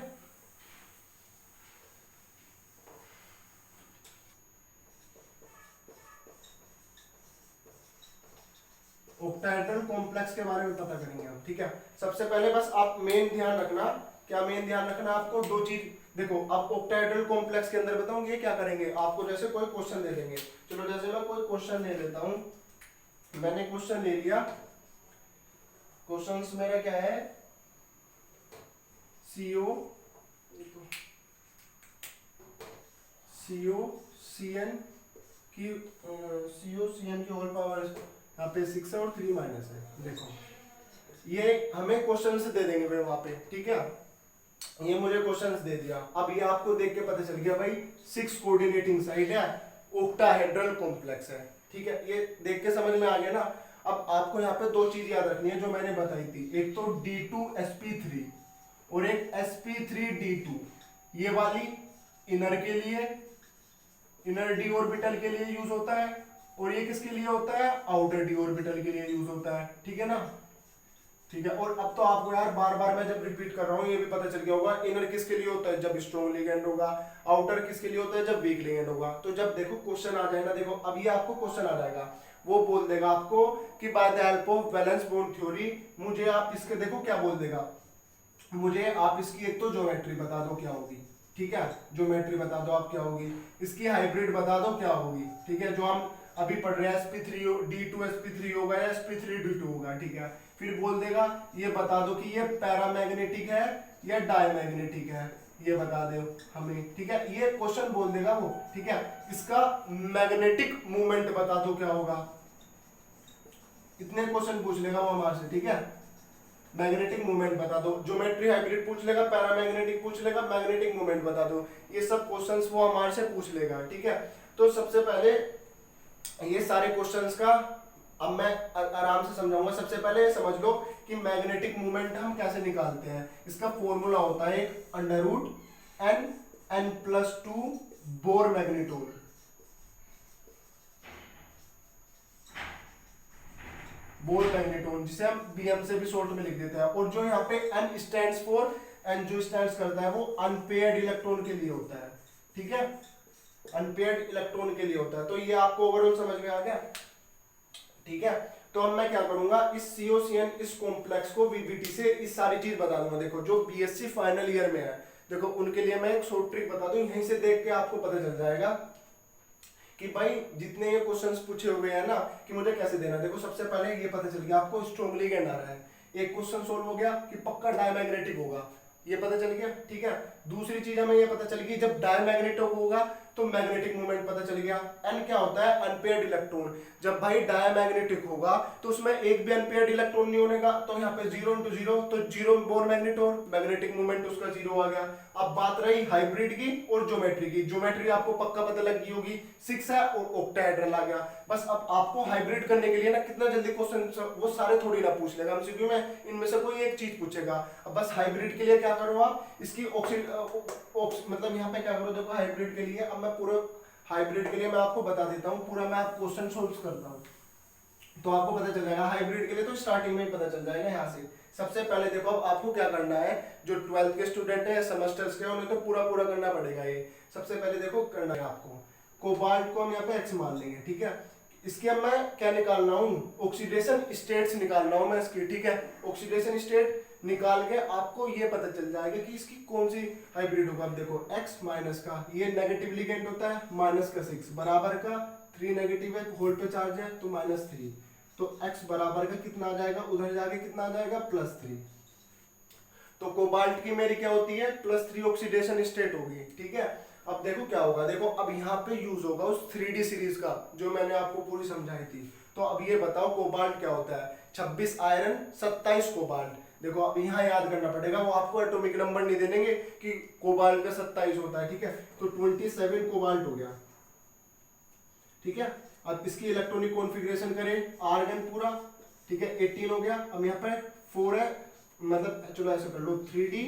ऑक्टाहेड्रल कॉम्प्लेक्स के बारे में पता करेंगे हम। ठीक है, सबसे पहले बस आप मेन ध्यान रखना, क्या मेन ध्यान रखना आपको, दो चीज देखो। आप ऑक्टाहेड्रल कॉम्प्लेक्स के अंदर बताऊंगी क्या करेंगे आपको, जैसे कोई क्वेश्चन दे देंगे, चलो जैसे मैं कोई क्वेश्चन ले लेता हूं, मैंने क्वेश्चन ले लिया, क्वेश्चन मेरा क्या है, COCN की होल पावर यहाँ पे 6 है और 3 माइनस है। देखो ये हमें क्वेश्चंस दे देंगे भाई वहां पे। ठीक है, ये मुझे क्वेश्चंस दे दिया, अब ये आपको देख के पता चल गया भाई 6 कोऑर्डिनेटिंग साइड है, ऑक्टाहेड्रल कॉम्प्लेक्स है। ठीक है, ये देख के समझ में आ गया ना। अब आपको यहाँ पे दो चीज याद रखनी है जो मैंने बताई थी, एक तो D2sp3 और एक sp3d2, ये वाली इनर के लिए, इनर डी ऑर्बिटल के लिए यूज होता है, और ये किसके लिए होता है, आउटर डी ऑर्बिटल के लिए यूज होता है। ठीक है ना, ठीक है। और अब तो आपको यार बार बार मैं जब रिपीट कर रहा हूँ ये भी पता चल गया होगा, इनर किसके लिए होता है जब स्ट्रॉन्ग लिगेंड होगा, आउटर किसके लिए होता है जब वीक लिगेंड होगा। तो जब देखो क्वेश्चन आ जाएगा, देखो अब ये आपको क्वेश्चन आ जाएगा, वो बोल देगा आपको कि by the help of valence bond theory, मुझे आप इसके देखो क्या बोल देगा, मुझे आप इसकी एक तो ज्योमेट्री बता दो क्या होगी। ठीक है, ज्योमेट्री बता दो आप क्या होगी, इसकी हाइब्रिड बता दो क्या होगी। ठीक है, जो हम अभी पढ़ रहे हैं sp3d2sp3 होगा या sp3d2 होगा। ठीक है, फिर बोल देगा ये बता दो कि ये पैरामैग्नेटिक है या डायमैग्नेटिक है, ये बता दो हमें। ठीक है, ये क्वेश्चन बोल देगा वो। ठीक है, इसका मैग्नेटिक मूवमेंट बता दो क्या होगा, इतने क्वेश्चन पूछ लेगा वो हमारे से। ठीक है, मैग्नेटिक मूवमेंट बता दो, ज्योमेट्री हाइब्रिड पूछ लेगा, पैरामैग्नेटिक पूछ लेगा, मैग्नेटिक मूवमेंट बता दो, ये सब क्वेश्चंस वो हमारे से पूछ लेगा। ठीक है, तो सबसे पहले ये सारे क्वेश्चंस का अब मैं आराम से समझाऊंगा। सबसे पहले समझ लो कि मैग्नेटिक मूवमेंट हम कैसे निकालते हैं, इसका फॉर्मूला होता है √n+2 bore magneton. Bore magneton जिसे हम BM से भी शॉर्ट में लिख देते हैं, और जो यहाँ पे n स्टैंड्स फॉर, n जो स्टैंड्स करता है वो अनपेयर्ड इलेक्ट्रॉन के लिए होता है। ठीक है, अनपेयर्ड इलेक्ट्रॉन के लिए होता है। तो ये आपको ओवरऑल समझ में आ गया। ठीक है, तो अब मैं क्या करूंगा, इस COCN इस कॉम्प्लेक्स को VBT से इस सारी चीज बता दूंगा। देखो जो BSc फाइनल ईयर में है, देखो उनके लिए मैं एक शॉर्ट ट्रिक बता दूं, यहीं से देख के आपको पता चल जाएगा कि भाई जितने ये क्वेश्चंस पूछे हुए हैं ना कि मुझे कैसे देना। देखो सबसे पहले ये पता चल गया आपको स्ट्रॉन्ग लिगेंड आ रहा है, एक क्वेश्चन सोल्व हो गया कि पक्का डायमैग्नेटिक होगा, ये पता चल गया। ठीक है, दूसरी चीज हमें ये पता चल गई जब डायमैग्नेटिक होगा तो मैग्नेटिक मूवमेंट पता चल गया। n क्या होता है, अनपेयर्ड इलेक्ट्रॉन। जब भाई डायमैग्नेटिक होगा तो उसमें एक भी अनपेयर्ड इलेक्ट्रॉन नहीं होगा, तो यहाँ पे 0 × 0 तो 0 बोर मैग्नेटोन, मैग्नेटिक मूवमेंट उसका 0 आ गया। अब बात रही हाइब्रिड की और ज्योमेट्री की, ज्योमेट्री आपको पक्का पता लग गई होगी, 6 है और ऑक्टाहेड्रल आ गया। बस अब आपको हाइब्रिड करने के लिए ना कितना जल्दी क्वेश्चन, वो सारे थोड़ी ना पूछ लेगा MCQ में, इनमें से कोई एक चीज पूछेगा। अब बस हाइब्रिड के लिए क्या करो आप, इसकी मतलब यहाँ पे क्या करो, देखो हाइब्रिड के लिए अब मैं पूरा हाइब्रिड के लिए मैं आपको बता देता हूँ, पूरा मैं आप क्वेश्चन सोल्व करता हूँ तो आपको पता चल जाएगा हाइब्रिड के लिए। तो स्टार्टिंग में ही पता चल जाएगा यहाँ से। सबसे पहले देखो अब आपको क्या करना है, जो 12th के स्टूडेंट है सेमेस्टर्स के, उन्हें तो पूरा पूरा करना पड़ेगा ये। सबसे पहले देखो करना है आपको, कोबाल्ट को हम यहाँ पे X मान लेंगे। ठीक है, इसकी अब मैं क्या निकालना हूँ, ऑक्सीडेशन स्टेट्स निकालना हूँ मैं इसकी। ठीक है, ऑक्सीडेशन स्टेट निकाल के आपको ये पता चल जाएगा कि इसकी कौन सी हाइब्रिड होगा। अब देखो x माइनस का ये नेगेटिव लिगेंड होता है, माइनस का 6 बराबर का 3 नेगेटिव है, होल पे चार्ज है तो -3, तो x बराबर का कितना आ जाएगा, उधर जाके कितना आ जाएगा +3। तो कोबाल्ट की मेरी क्या होती है, +3 ऑक्सीडेशन स्टेट होगी, ठीक है। अब देखो क्या होगा, देखो अब यहाँ पे यूज होगा उस 3D सीरीज का जो मैंने आपको पूरी समझाई थी। तो अब ये बताओ कोबाल्ट क्या होता है, 26 आयरन 27 कोबाल्ट। देखो अब यहाँ याद करना पड़ेगा, वो आपको एटॉमिक नंबर नहीं दे देंगे कि कोबाल्ट का 27 होता है, ठीक है। तो 27 कोबाल्ट हो गया, ठीक है। अब इसकी इलेक्ट्रॉनिक कॉन्फ़िगरेशन करें, आर्गन पूरा, ठीक है, 18 हो गया। अब यहाँ पे 4 है, मतलब चलो ऐसे कर लो 3D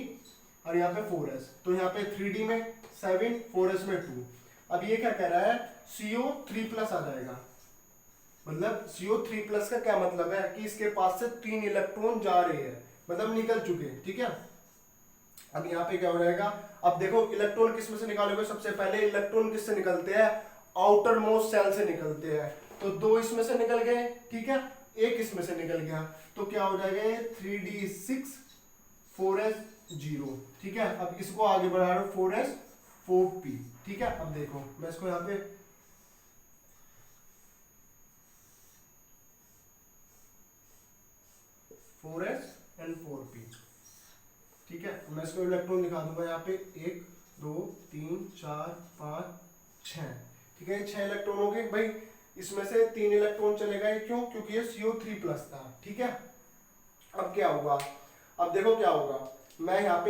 और यहाँ पे 4s, तो यहाँ पे 3D में 7, 4s में 2। अब ये क्या कह रहा है, CO3+ आ जाएगा, मतलब CO3+ का क्या मतलब है कि इसके पास से 3 इलेक्ट्रॉन जा रहे हैं, मतलब निकल चुके, ठीक है। अब यहाँ पे क्या हो जाएगा, अब देखो इलेक्ट्रॉन किस में से निकालोगे, सबसे पहले इलेक्ट्रॉन किससे निकलते हैं, आउटर मोस्ट सेल से निकलते हैं। तो 2 इसमें से निकल गए, ठीक है, 1 इसमें से निकल गया, तो क्या हो जाएगा ये 3D6 4s 0, ठीक है। अब इसको आगे बढ़ा रहा हूं 4s 4p, ठीक है। अब देखो मैं इसको यहाँ पे फोर एस एंड 4p, ठीक है। मैं इसको इलेक्ट्रॉन दिखा दूंगा यहाँ पे 1 2 3 4 5 6, ठीक है। 6 इलेक्ट्रॉन हो गए भाई, इसमें से 3 इलेक्ट्रॉन चले गए, क्यों, क्योंकि ये CO3+ था, ठीक है। अब क्या होगा, अब देखो क्या होगा, मैं यहाँ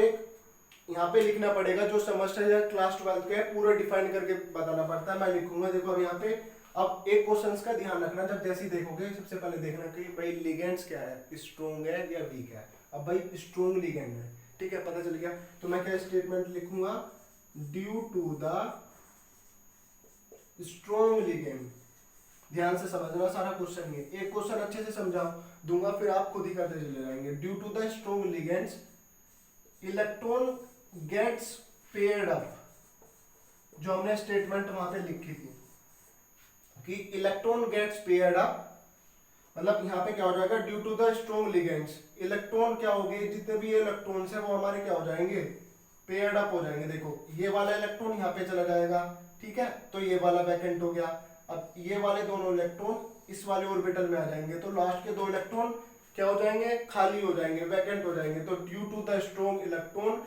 पे लिखना पड़ेगा, जो सेमेस्टर या क्लास 12 के है पूरा डिफाइन करके बताना पड़ता है, मैं लिखूंगा। देखो अब यहाँ पे, अब एक क्वेश्चन का ध्यान रखना, जब जैसे ही देखोगे सबसे पहले देखना कि भाई लिगेंड्स क्या है, स्ट्रॉन्ग है या वीक है। अब भाई स्ट्रॉन्ग लिगेंड है, ठीक है, पता चल गया। तो मैं क्या स्टेटमेंट लिखूंगा, due to the strong ligand. ध्यान से समझना सारा क्वेश्चन, ये एक क्वेश्चन अच्छे से समझा दूंगा, फिर आप खुद ही करते चले जाएंगे। Due to the strong ligands electron gets paired up, जो हमने स्टेटमेंट वहां पे लिखी थी कि इलेक्ट्रॉन गेट्स पेयर्ड अप, मतलब यहाँ पे क्या हो जाएगा, due to the strong ligands electron क्या होंगे, जितने भी इलेक्ट्रॉन्स है वो हमारे क्या हो जाएंगे, पेयर्ड अप हो जाएंगे। देखो ये वाला इलेक्ट्रॉन यहाँ पे चला जाएगा, ठीक है, तो ये वाला वैकेंट हो गया। अब ये वाले दोनों इलेक्ट्रॉन इस वाले ऑर्बिटल में आ जाएंगे, तो लास्ट के 2 इलेक्ट्रॉन क्या हो जाएंगे, खाली हो जाएंगे, वैकेंट हो जाएंगे। तो due to the strong electron,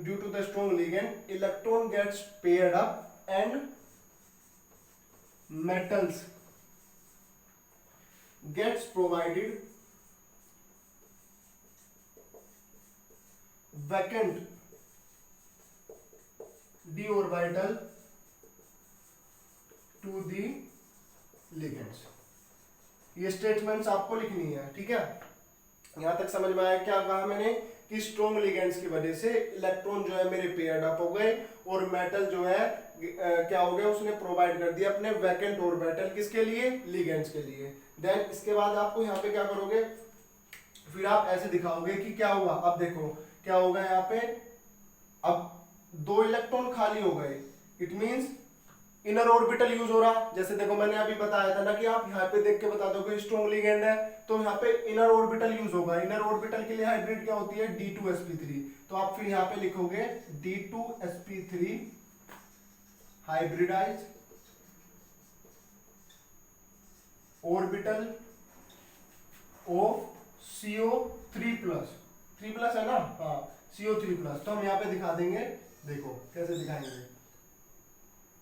due to the strong ligand electron gets paired up and metals gets provided vacant d orbital to the ligands। ये स्टेटमेंट्स आपको लिखनी है, ठीक है। यहां तक समझ में आया क्या कहा मैंने, कि स्ट्रॉन्ग लिगेंड्स की वजह से इलेक्ट्रॉन जो है मेरे पेयर्ड अप हो गए, और मेटल जो है क्या हो गया, उसने प्रोवाइड कर दिया अपने वैकेंट ऑर्बिटल, किसके लिए, लिगेंड्स के लिए। देन इसके बाद आपको यहाँ पे क्या करोगे, फिर आप ऐसे दिखाओगे कि क्या हुआ। अब देखो क्या होगा यहाँ पे, अब 2 इलेक्ट्रॉन खाली हो गए, it means inner orbital use हो रहा। जैसे देखो मैंने अभी बताया था ना कि आप यहाँ पे देख के बता दोगे स्ट्रॉन्ग लिगेंड है, तो यहाँ पे इनर ऑर्बिटल यूज होगा। इनर ऑर्बिटल के लिए हाइब्रिड क्या होती है, D2sp3, तो आप फिर यहाँ पे लिखोगे D2sp3 hybridise orbital of CO3+, 3+ है ना, हाँ CO3+। तो हम यहाँ पे दिखा देंगे, देखो कैसे दिखाएंगे,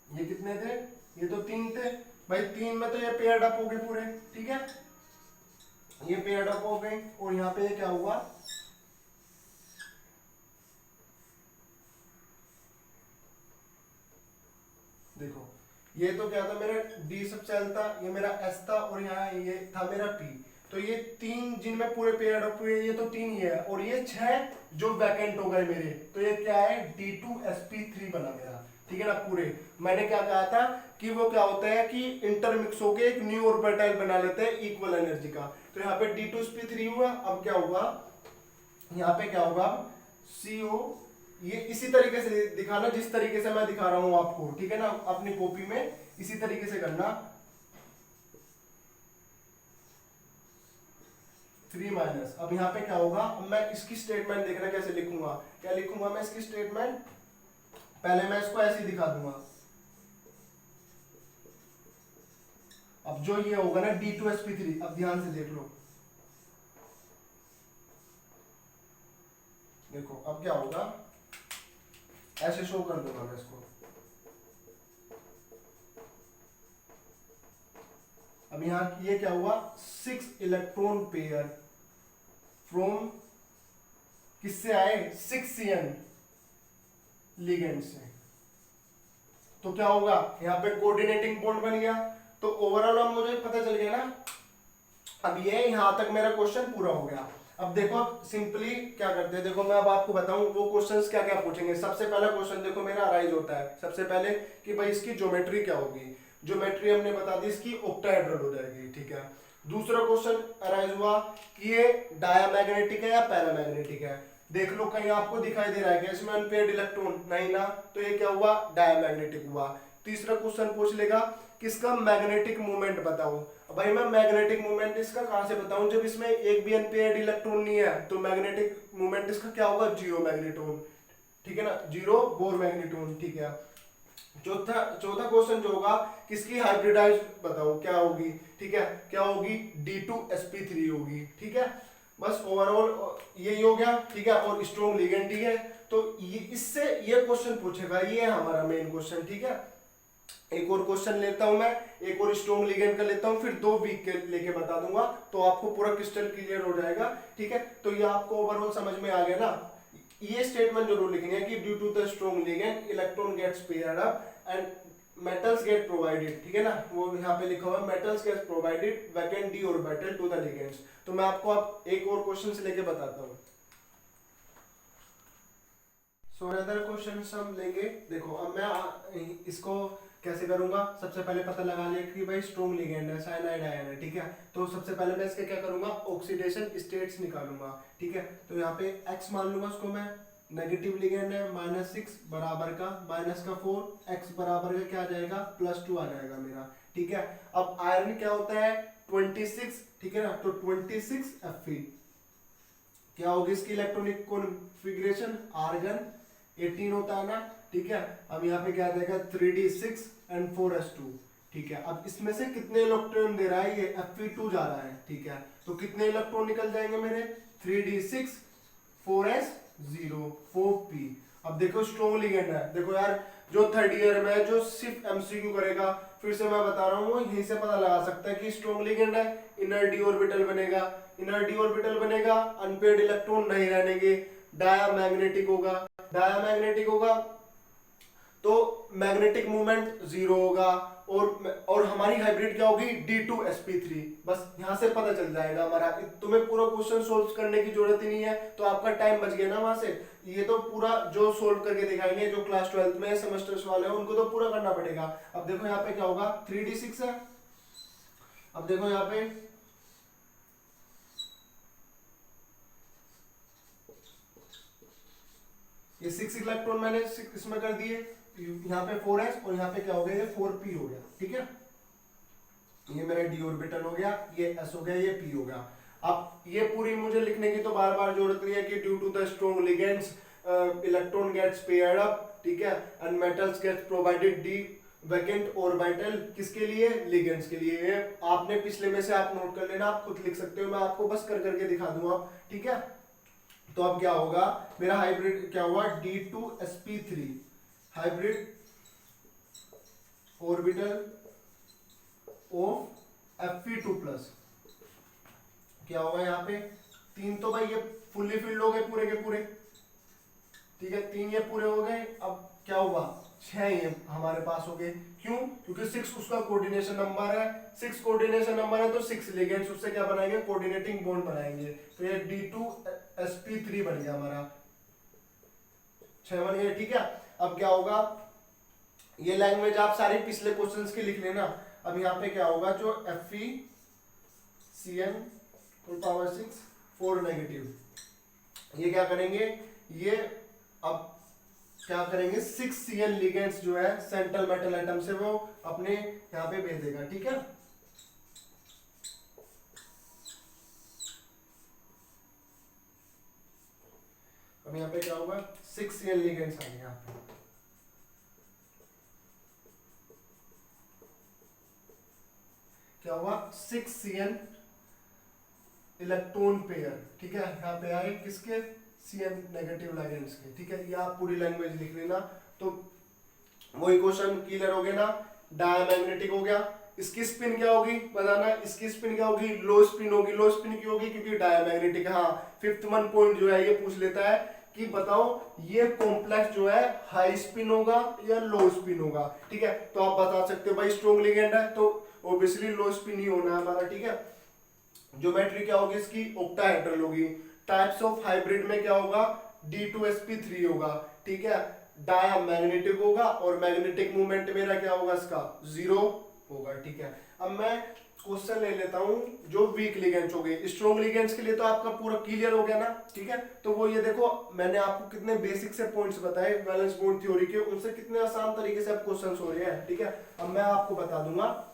ये कितने थे, ये तो 3 थे भाई, 3 में तो ये पेयर्ड अप हो गए पूरे, ठीक है, ये पेयर्ड अप हो गए। और यहाँ पे क्या हुआ, देखो ये तो क्या था, मेरा D सब सेल था, ये मेरा S था, और यहाँ ये था मेरा P। तो ये 3 जिनमें पूरे पेयर्ड अप हुए, ये तो 3 ही है, और ये 6 जो वैकेंट हो गए मेरे, तो ये क्या है, D2sp3 बना मेरा, ठीक है ना। पूरे मैंने क्या कहा था कि वो क्या होता है कि इंटरमिक्स होके एक न्यू ऑर्बिटल बना लेते हैं इक्वल एनर्जी का। तो यहाँ पे D2sp3 हुआ। अब क्या हुआ, यहाँ पे क्या होगा, CO, ये इसी तरीके से दिखाना जिस तरीके से मैं दिखा रहा हूं आपको, ठीक है ना, अपनी कॉपी में इसी तरीके से करना। 3-। अब यहाँ पे क्या होगा, अब मैं इसकी स्टेटमेंट देखना कैसे लिखूंगा, क्या लिखूंगा मैं इसकी स्टेटमेंट, पहले मैं इसको ऐसे ही दिखा दूंगा। अब जो ये होगा ना D2sp3, अब ध्यान से देख लो, देखो अब क्या होगा, ऐसे शो कर दूंगा मैं इसको। अब यहाँ ये क्या हुआ, 6 इलेक्ट्रॉन पेयर फ्रॉम, किससे आए, 6CN लिगेंड से। तो क्या होगा, यहाँ पे कोऑर्डिनेटिंग बॉन्ड बन गया। तो ओवरऑल अब मुझे पता चल गया ना। अब ये यहां तक मेरा क्वेश्चन पूरा हो गया। अब देखो सिंपली क्या करते हैं, देखो मैं अब आपको बताऊं वो क्वेश्चंस क्या क्या पूछेंगे। सबसे पहला क्वेश्चन देखो मेरा अराइज होता है सबसे पहले कि भाई इसकी ज्योमेट्री क्या होगी। ज्योमेट्री हमने बता दी, इसकी ऑक्टाहेड्रल हो जाएगी, ठीक है। दूसरा क्वेश्चन अराइज हुआ कि ये डायामैग्नेटिक है या पैरामैग्नेटिक है। देख लो कहीं आपको दिखाई दे रहा है कि इसमें अनपेयर्ड इलेक्ट्रॉन, नहीं ना, तो ये क्या हुआ, डायामैग्नेटिक हुआ। तीसरा क्वेश्चन पूछ लेगा किसका मैग्नेटिक मूवमेंट बताओ। भाई मैं मैग्नेटिक मूवमेंट इसका कहां से बताऊं, जब इसमें एक भी अनपेयर्ड इलेक्ट्रॉन नहीं है, तो मैग्नेटिक मूवमेंट इसका क्या होगा, जीरो मैग्नेटोन, ठीक है ना, जीरो बोर मैग्नेटोन, ठीक है। चौथा क्वेश्चन जो होगा किसकी हाइब्रिडाइज बताओ क्या होगी, ठीक है, क्या होगी, D2sp3 होगी, ठीक है। बस ओवरऑल यही हो गया, ठीक है। और स्ट्रॉन्ग लिगेंड, ठीक है। तो ये इससे ये क्वेश्चन पूछेगा, ये है हमारा मेन क्वेश्चन, ठीक है। एक और क्वेश्चन लेता हूं मैं, एक और स्ट्रॉन्ग लिगेंड का लेता हूं, फिर 2 वीक के लेके बता दूंगा, तो आपको पूरा क्रिस्टल क्लियर हो जाएगा, ठीक है। तो ये आपको ओवरऑल समझ में आ गया ना। ये स्टेटमेंट जरूर लिखनी है कि due to the strong ligand electron gets paired up and metals get provided, ठीक है ना। वो यहाँ पे लिखा हुआ है metals get provided vacant d orbital to the ligands. तो मैं आपको अब एक और क्वेश्चन से लेके बताता हूँ। सो अदर क्वेश्चन हम लेंगे। देखो अब मैं इसको कैसे करूंगा, सबसे पहले पता लगा लिया कि भाई स्ट्रॉन्ग लिगेंड है, साइनाइड आयन है, ठीक है। तो सबसे पहले मैं इसके क्या करूंगा, ऑक्सीडेशन स्टेट्स निकालूंगा, ठीक है। तो यहाँ पे x मान लूंगा उसको मैं, नेगेटिव लिगेंड है, -6 बराबर का -4, x बराबर का क्या आ जाएगा, +2 आ जाएगा मेरा, ठीक है। अब आयरन क्या होता है, 26, ठीक है ना। तो 26 Fe क्या होगी इसकी इलेक्ट्रॉनिक कॉन्फ़िगरेशन, आर्गन 18 होता है ना, ठीक है। अब यहाँ पे क्या आ जाएगा 3d6 and 4s2, ठीक है। अब इसमें से कितने इलेक्ट्रॉन दे रहा है, ये Fe2 जा रहा है, ठीक है। तो कितने इलेक्ट्रॉन निकल जाएंगे मेरे, 3d6 4s0 4p। अब देखो स्ट्रॉन्ग लिगेंड है, देखो यार जो थर्ड ईयर में जो सिर्फ एमसीक्यू करेगा, फिर से मैं बता रहा हूँ, यहीं से पता लगा सकता है कि स्ट्रॉन्ग लिगेंड है, इनर डी ऑर्बिटल बनेगा, इनर डी ऑर्बिटल बनेगा, अनपेयर्ड इलेक्ट्रॉन नहीं रहेंगे, डायामैग्नेटिक होगा, डायामैग्नेटिक होगा तो मैग्नेटिक मूवमेंट जीरो होगा, और हमारी हाइब्रिड क्या होगी, D2sp3। बस यहां से पता चल जाएगा हमारा। तुम्हें पूरा क्वेश्चन सोल्व करने की जरूरत ही नहीं है, तो आपका टाइम बच गया ना वहां से। ये तो पूरा जो सोल्व करके दिखाएंगे, जो क्लास 12th में सेमेस्टर्स वाले हैं उनको तो पूरा करना पड़ेगा। अब देखो यहाँ पे क्या होगा, 3d6 है। अब देखो यहाँ पे ये 6 इलेक्ट्रॉन मैंने इसमें कर दिए, यहाँ पे 4s और यहाँ पे क्या हो गया, ये 4p हो गया, ठीक है। ये मेरा d ऑर्बिटल हो गया, ये s हो गया, ये p हो गया। अब ये पूरी मुझे लिखने की तो बार बार जरूरत नहीं है कि due to the strong ligands electron gets paired up, ठीक है, and metals gets provided d vacant orbital, किसके लिए, लिगेंड्स के लिए। ये आपने पिछले में से आप नोट कर लेना, आप खुद लिख सकते हो, मैं आपको बस कर करके दिखा दूंगा, ठीक है। तो अब क्या होगा, मेरा हाइब्रिड क्या हुआ, D2sp3 hybrid orbital of Fe2+। क्या होगा यहाँ पे 3, तो भाई ये फुल्ली फिल्ड हो गए पूरे के पूरे, ठीक है। 3 ये पूरे हो गए। अब क्या हुआ, 6 ये हमारे पास हो गए, क्यों, क्योंकि 6 उसका कोऑर्डिनेशन नंबर है, 6 कोऑर्डिनेशन नंबर है, तो 6 लिगेंड्स उससे क्या बनाएंगे, कोऑर्डिनेटिंग बॉन्ड बनाएंगे। तो ये D2sp3 बन गया हमारा, 6 बन गए, ठीक है। अब क्या होगा, ये लैंग्वेज आप सारी पिछले क्वेश्चंस की लिख लेना। अब यहाँ पे क्या होगा, जो FeCN⁴ 4 नेगेटिव, ये क्या करेंगे, ये अब क्या करेंगे, 6CN लिगेंड्स जो है सेंट्रल मेटल एटम से वो अपने यहाँ पे भेज देगा, ठीक है। अब यहाँ पे क्या होगा, 6CN लिगेंड्स आ गए यहाँ पे, क्या हुआ, 6CN इलेक्ट्रॉन पेयर, ठीक है। यहाँ पे आए किसके, CN नेगेटिव लिगेंड्स के, ठीक है। ये आप पूरी लैंग्वेज लिख लेना। तो वही क्वेश्चन क्लियर हो गया ना, डायमैग्नेटिक हो गया। इसकी स्पिन क्या होगी बताना, इसकी स्पिन क्या होगी, लो स्पिन होगी। लो स्पिन क्यों होगी, क्योंकि डायमैग्नेटिक। हाँ, फिफ्थ वन पॉइंट जो है ये पूछ लेता है कि बताओ ये कॉम्प्लेक्स जो है हाई स्पिन होगा या लो स्पिन होगा, ठीक है। तो आप बता सकते हो भाई स्ट्रॉन्ग लिगेंड है तो ऑब्वियसली लो स्पिन ही होना है हमारा, ठीक है। ज्योमेट्री क्या होगी इसकी, ऑक्टाहेड्रल होगी। टाइप्स ऑफ हाइब्रिड में क्या होगा, D2sp3 होगा, ठीक है। डायमैग्नेटिक होगा और मैग्नेटिक मूवमेंट मेरा क्या होगा इसका, 0 होगा, ठीक है। अब मैं क्वेश्चन ले लेता हूं जो वीक लिगेंड्स हो गए। स्ट्रॉन्ग लिगेंड्स के लिए तो आपका पूरा क्लियर हो गया ना, ठीक है। तो वो ये देखो मैंने आपको कितने बेसिक से पॉइंट्स बताए वैलेंस बॉन्ड थ्योरी के, उनसे कितने आसान तरीके से अब क्वेश्चंस हो रहे हैं, ठीक है। अब मैं आपको बता दूंगा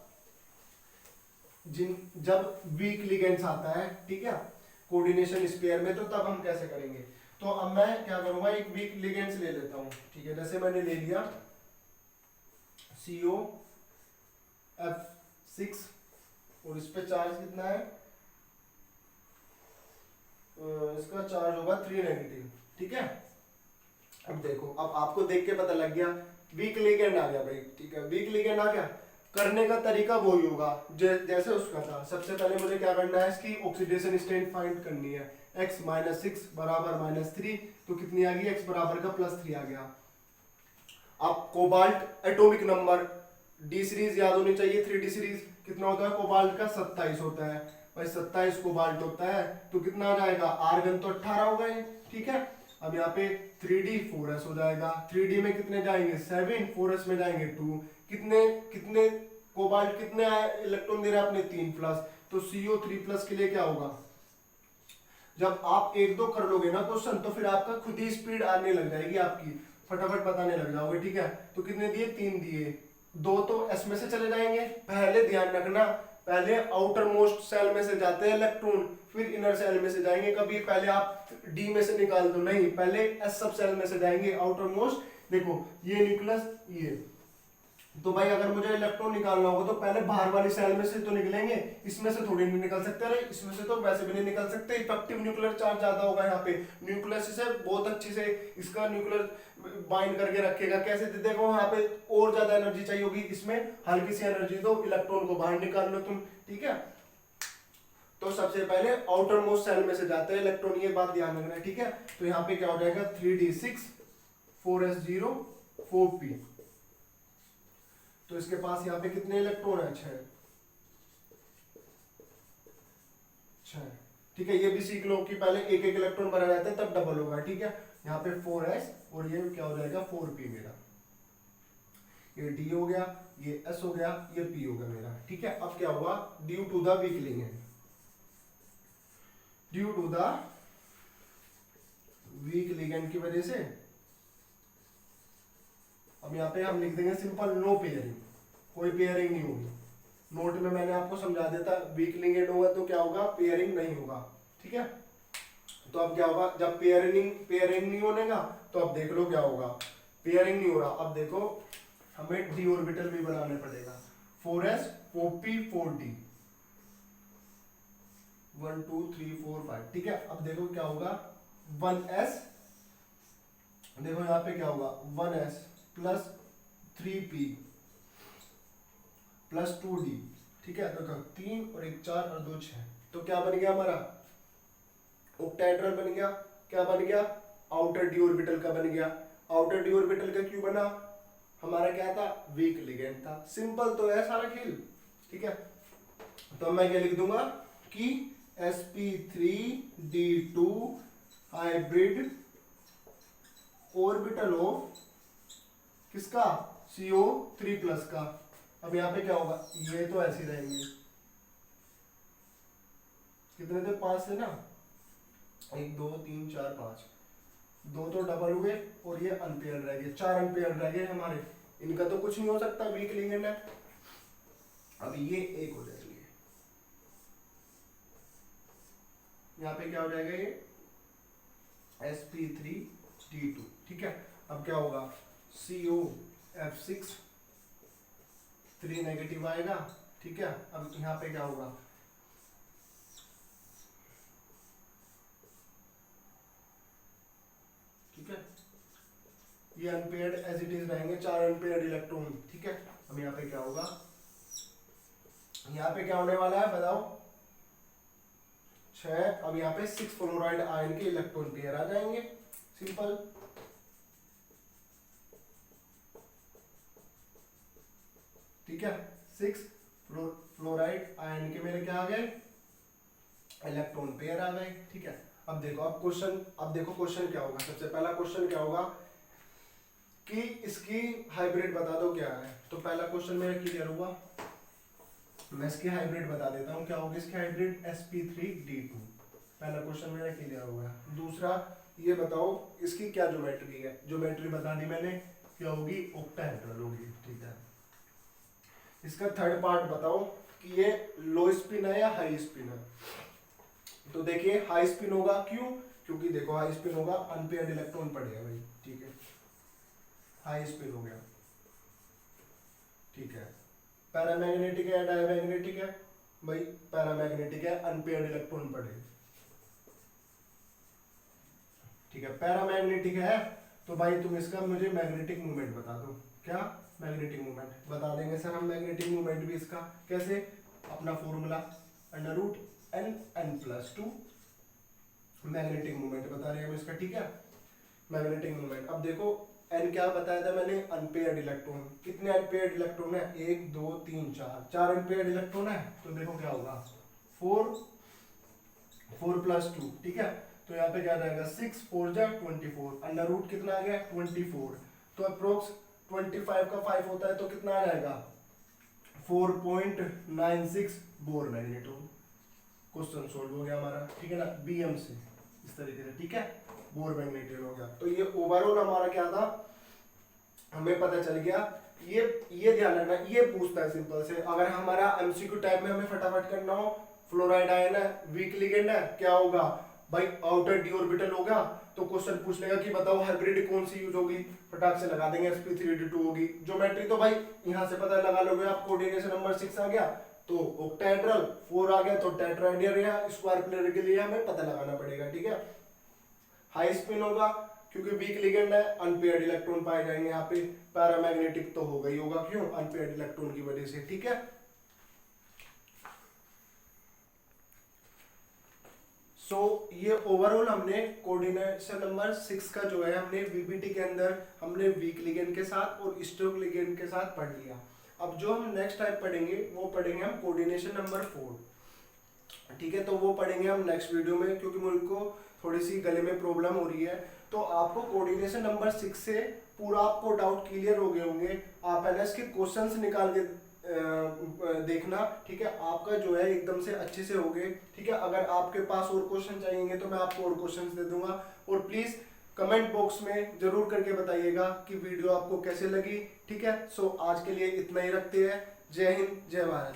जब वीक लिगेंड्स आता है, ठीक है, कोऑर्डिनेशन स्पेयर में, तो तब हम कैसे करेंगे। तो अब मैं क्या करूंगा, एक वीक लिगेंड्स ले लेता हूं, ठीक है। जैसे मैंने ले लिया COF6 और इस पे चार्ज कितना है, इसका चार्ज होगा 3 नेगेटिव, ठीक है। अब देखो, अब आपको देख के पता लग गया वीक लिगेंड आ गया भाई, ठीक है। वीक लिगेंड आ गया, करने का तरीका वही होगा जैसे उसका था। सबसे पहले मुझे क्या करना है, इसकी ऑक्सीडेशन स्टेट फाइंड करनी है। x - 6 बराबर -3, तो कितनी आ गई, x बराबर का +3 आ गया। अब cobalt atomic number D series याद होनी चाहिए, 3D सीरीज कितना होता है कोबाल्ट का, 27 होता है भाई, 27 कोबाल्ट होता है। तो कितना आ जाएगा, आर्गन तो 18 होगा ये, ठीक है। अब यहाँ पे 3D 4s हो जाएगा, 3D में कितने जाएंगे 7, 4s में जाएंगे 2। कितने कितने कोबाल्ट कितने इलेक्ट्रॉन दे रहा है अपने 3+, तो CO3+ के लिए क्या होगा, जब आप 1-2 कर लोगे ना क्वेश्चन तो फिर आपका खुद ही स्पीड आने लग जाएगी आपकी, फटाफट बताने लग जाओगे, ठीक है। तो कितने दिए, 3 दिए, 2 तो S में से चले जाएंगे। पहले ध्यान रखना, पहले आउटर मोस्ट सेल में से जाते हैं इलेक्ट्रॉन, फिर इनर सेल में से जाएंगे। कभी पहले आप D में से निकाल दो, नहीं, पहले S सब सेल में से जाएंगे आउटर मोस्ट। देखो ये न्यूक्लियस, ये तो भाई अगर मुझे इलेक्ट्रॉन निकालना होगा तो पहले बाहर वाली सेल में से तो निकलेंगे, इसमें से थोड़ी नहीं निकल सकते, अरे इसमें से तो वैसे भी नहीं निकल सकते। इफेक्टिव न्यूक्लियर चार्ज ज्यादा होगा यहाँ पे, न्यूक्लियस से बहुत अच्छी से इसका न्यूक्लियर बाइंड करके रखेगा। कैसे, देखो यहाँ पे और ज्यादा एनर्जी चाहिए होगी, इसमें हल्की सी एनर्जी दो, इलेक्ट्रॉन को बाहर निकाल लो तुम, ठीक है। तो सबसे पहले आउटर मोस्ट सेल में से जाते हैं इलेक्ट्रॉन, ये बात ध्यान रखना है, ठीक है। तो यहाँ पे क्या हो जाएगा, 3d6 4s0 4p। तो इसके पास यहाँ पे कितने इलेक्ट्रॉन है, 6, ठीक है। ये भी सीख लो कि पहले एक एक इलेक्ट्रॉन भरा रहता है तब डबल होगा, ठीक है। यहाँ पे 4s और ये क्या हो जाएगा 4p मेरा, ये d हो गया, ये s हो गया, ये p हो गया मेरा, ठीक है। अब क्या हुआ, due to the weak ligand, due to the weak ligand की वजह से, अब यहाँ पे हम लिख देंगे सिंपल नो पेयरिंग, कोई पेयरिंग नहीं होगी। नोट में मैंने आपको समझा देता, वीक लिगेंड होगा तो क्या होगा, पेयरिंग नहीं होगा, ठीक है। तो अब क्या होगा, जब पेयरिंग नहीं होने का तो अब देख लो क्या होगा, पेयरिंग नहीं हो रहा। अब देखो हमें d ऑर्बिटल भी बनाने पड़ेगा, 4s 4p 4d 1 2 3 4 5, ठीक है। अब देखो क्या होगा, 1s, देखो यहाँ पे क्या होगा 1s plus 3p plus 2d, ठीक है। तो 3 और 1 4 और 2 6, तो क्या बन गया हमारा, ऑक्टाहेड्रल बन गया। क्या बन गया, आउटर डी ऑर्बिटल का बन गया। आउटर डी ऑर्बिटल का क्यों बना, हमारा क्या था, वीक लिगेंड था। सिंपल तो है सारा खेल, ठीक है। तो मैं क्या लिख दूंगा कि sp3d2 हाइब्रिड ऑर्बिटल ऑफ किसका, CO3+ का। अब यहाँ पे क्या होगा, ये तो ऐसे रहेंगे, कितने थे 5 थे ना, 1 2 3 4 5, 2 तो डबल हुए और ये अनपेयर्ड रह गए, 4 अनपेयर्ड रह गए हमारे, इनका तो कुछ नहीं हो सकता, वीक लिगेंड है। अब ये एक हो जाएंगे, यहाँ पे क्या हो जाएगा, ये sp3d2, ठीक है। अब क्या होगा, COF6 3 नेगेटिव आएगा, ठीक है। अब यहाँ पे क्या होगा, ये अनपेयर्ड एज इट इज रहेंगे, 4 अनपेयर्ड इलेक्ट्रॉन, ठीक है। अब यहाँ पे क्या होगा, यहाँ पे क्या होने वाला है बताओ, 6। अब यहाँ पे 6 फ्लोराइड आयन के इलेक्ट्रॉन पेयर आ जाएंगे, सिंपल। ठीक है, 6 फ्लोराइड आयन के मेरे क्या आ गए, इलेक्ट्रॉन पेयर आ गए, ठीक है। अब देखो, अब देखो क्वेश्चन क्या होगा। सबसे पहला क्वेश्चन क्या होगा कि इसकी हाइब्रिड बता दो क्या है। तो पहला क्वेश्चन मेरा क्लियर हुआ, मैं इसकी हाइब्रिड बता देता हूँ क्या होगी इसकी हाइब्रिड, sp3d2। पहला क्वेश्चन मेरा क्लियर हो गया। दूसरा ये बताओ इसकी क्या ज्योमेट्री है, ज्योमेट्री बता दी मैंने, क्या होगी, ऑक्टाहेड्रल होगी, ठीक है। इसका थर्ड पार्ट बताओ कि ये लो स्पिन है या हाई स्पिन है। तो देखिए हाई स्पिन होगा, क्यों, क्योंकि देखो हाई स्पिन होगा, अनपेयर्ड इलेक्ट्रॉन पड़ेगा भाई, ठीक है, हाई स्पिन हो गया, ठीक है। पैरामैग्नेटिक है, डायमैग्नेटिक है, भाई पैरामैग्नेटिक है, अनपेयर्ड इलेक्ट्रॉन पड़े, ठीक है। पैरामैग्नेटिक है तो भाई तुम इसका मुझे मैग्नेटिक मूवमेंट बता दो, क्या मैग्नेटिक मूवमेंट बता देंगे सर हम, मैग्नेटिक मूवमेंट भी इसका कैसे, अपना फॉर्मूला √n+2 मैग्नेटिक मूवमेंट बता रहे हैं हम इसका, ठीक है, मैग्नेटिक मूवमेंट। अब देखो n क्या बताया था मैंने, अनपेयर्ड इलेक्ट्रॉन, कितने अनपेयर्ड इलेक्ट्रॉन है, 1 2 3 4 अनपेयर्ड इलेक्ट्रॉन है। तो देखो क्या होगा, 4+2, ठीक है। तो यहाँ पे क्या रहेगा, 6 4 जा 24, अंडर रूट कितना आ गया 24, तो अप्रोक्स 25 का 5 होता है, तो कितना आ जाएगा 4.96 बोर मैग्नेट्यूड। क्वेश्चन सोल्व हो गया हमारा, ठीक है ना, बीएम से इस तरीके से, ठीक है, बोर मैग्नेट्यूड हो गया। तो ये ओवरऑल हमारा क्या था, हमें पता चल गया। ये ध्यान रखना, ये पूछता है सिंपल से, अगर हमारा एमसीक्यू टाइप में हमें फटाफट करना हो, फ्लोराइड आयन है, वीक लिगेंड है, क्या होगा भाई, आउटर डी ऑर्बिटल होगा, तो क्वेश्चन पूछ लेगा कि बताओ हाइब्रिड कौन सी यूज होगी, फटाक से लगा देंगे sp3d2 होगी। ज्योमेट्री तो भाई यहाँ से पता लगा लोगे आप, कोऑर्डिनेशन नंबर 6 आ गया तो ऑक्टाहेड्रल, 4 आ गया तो टेट्राहेड्रल, या स्क्वायर प्लेट के लिए हमें पता लगाना पड़ेगा, ठीक है। हाई स्पिन होगा क्योंकि वीक लिगेंड है, अनपेयर्ड इलेक्ट्रॉन पाए जाएंगे यहाँ पे। पैरामैग्नेटिक तो होगा ही होगा, क्यों, अनपेयर्ड इलेक्ट्रॉन की वजह से, ठीक है। सो ये ओवरऑल हमने कोऑर्डिनेशन नंबर 6 का जो है हमने वीबीटी के अंदर हमने वीक लिगेंड के साथ और स्ट्रॉन्ग लिगेंड के साथ पढ़ लिया। अब जो हम नेक्स्ट टाइप पढ़ेंगे वो पढ़ेंगे हम कोऑर्डिनेशन नंबर 4, ठीक है। तो वो पढ़ेंगे हम नेक्स्ट वीडियो में, क्योंकि मुझे को थोड़ी सी गले में प्रॉब्लम हो रही है। तो आपको कोऑर्डिनेशन नंबर 6 से पूरा आपको डाउट क्लियर हो गए होंगे। आप एनएस के क्वेश्चंस निकाल के देखना, ठीक है, आपका जो है एकदम से अच्छे से हो गए, ठीक है। अगर आपके पास और क्वेश्चन चाहिए तो मैं आपको और क्वेश्चंस दे दूंगा। और प्लीज कमेंट बॉक्स में जरूर करके बताइएगा कि वीडियो आपको कैसे लगी, ठीक है। सो आज के लिए इतना ही रखते हैं। जय हिंद, जय भारत।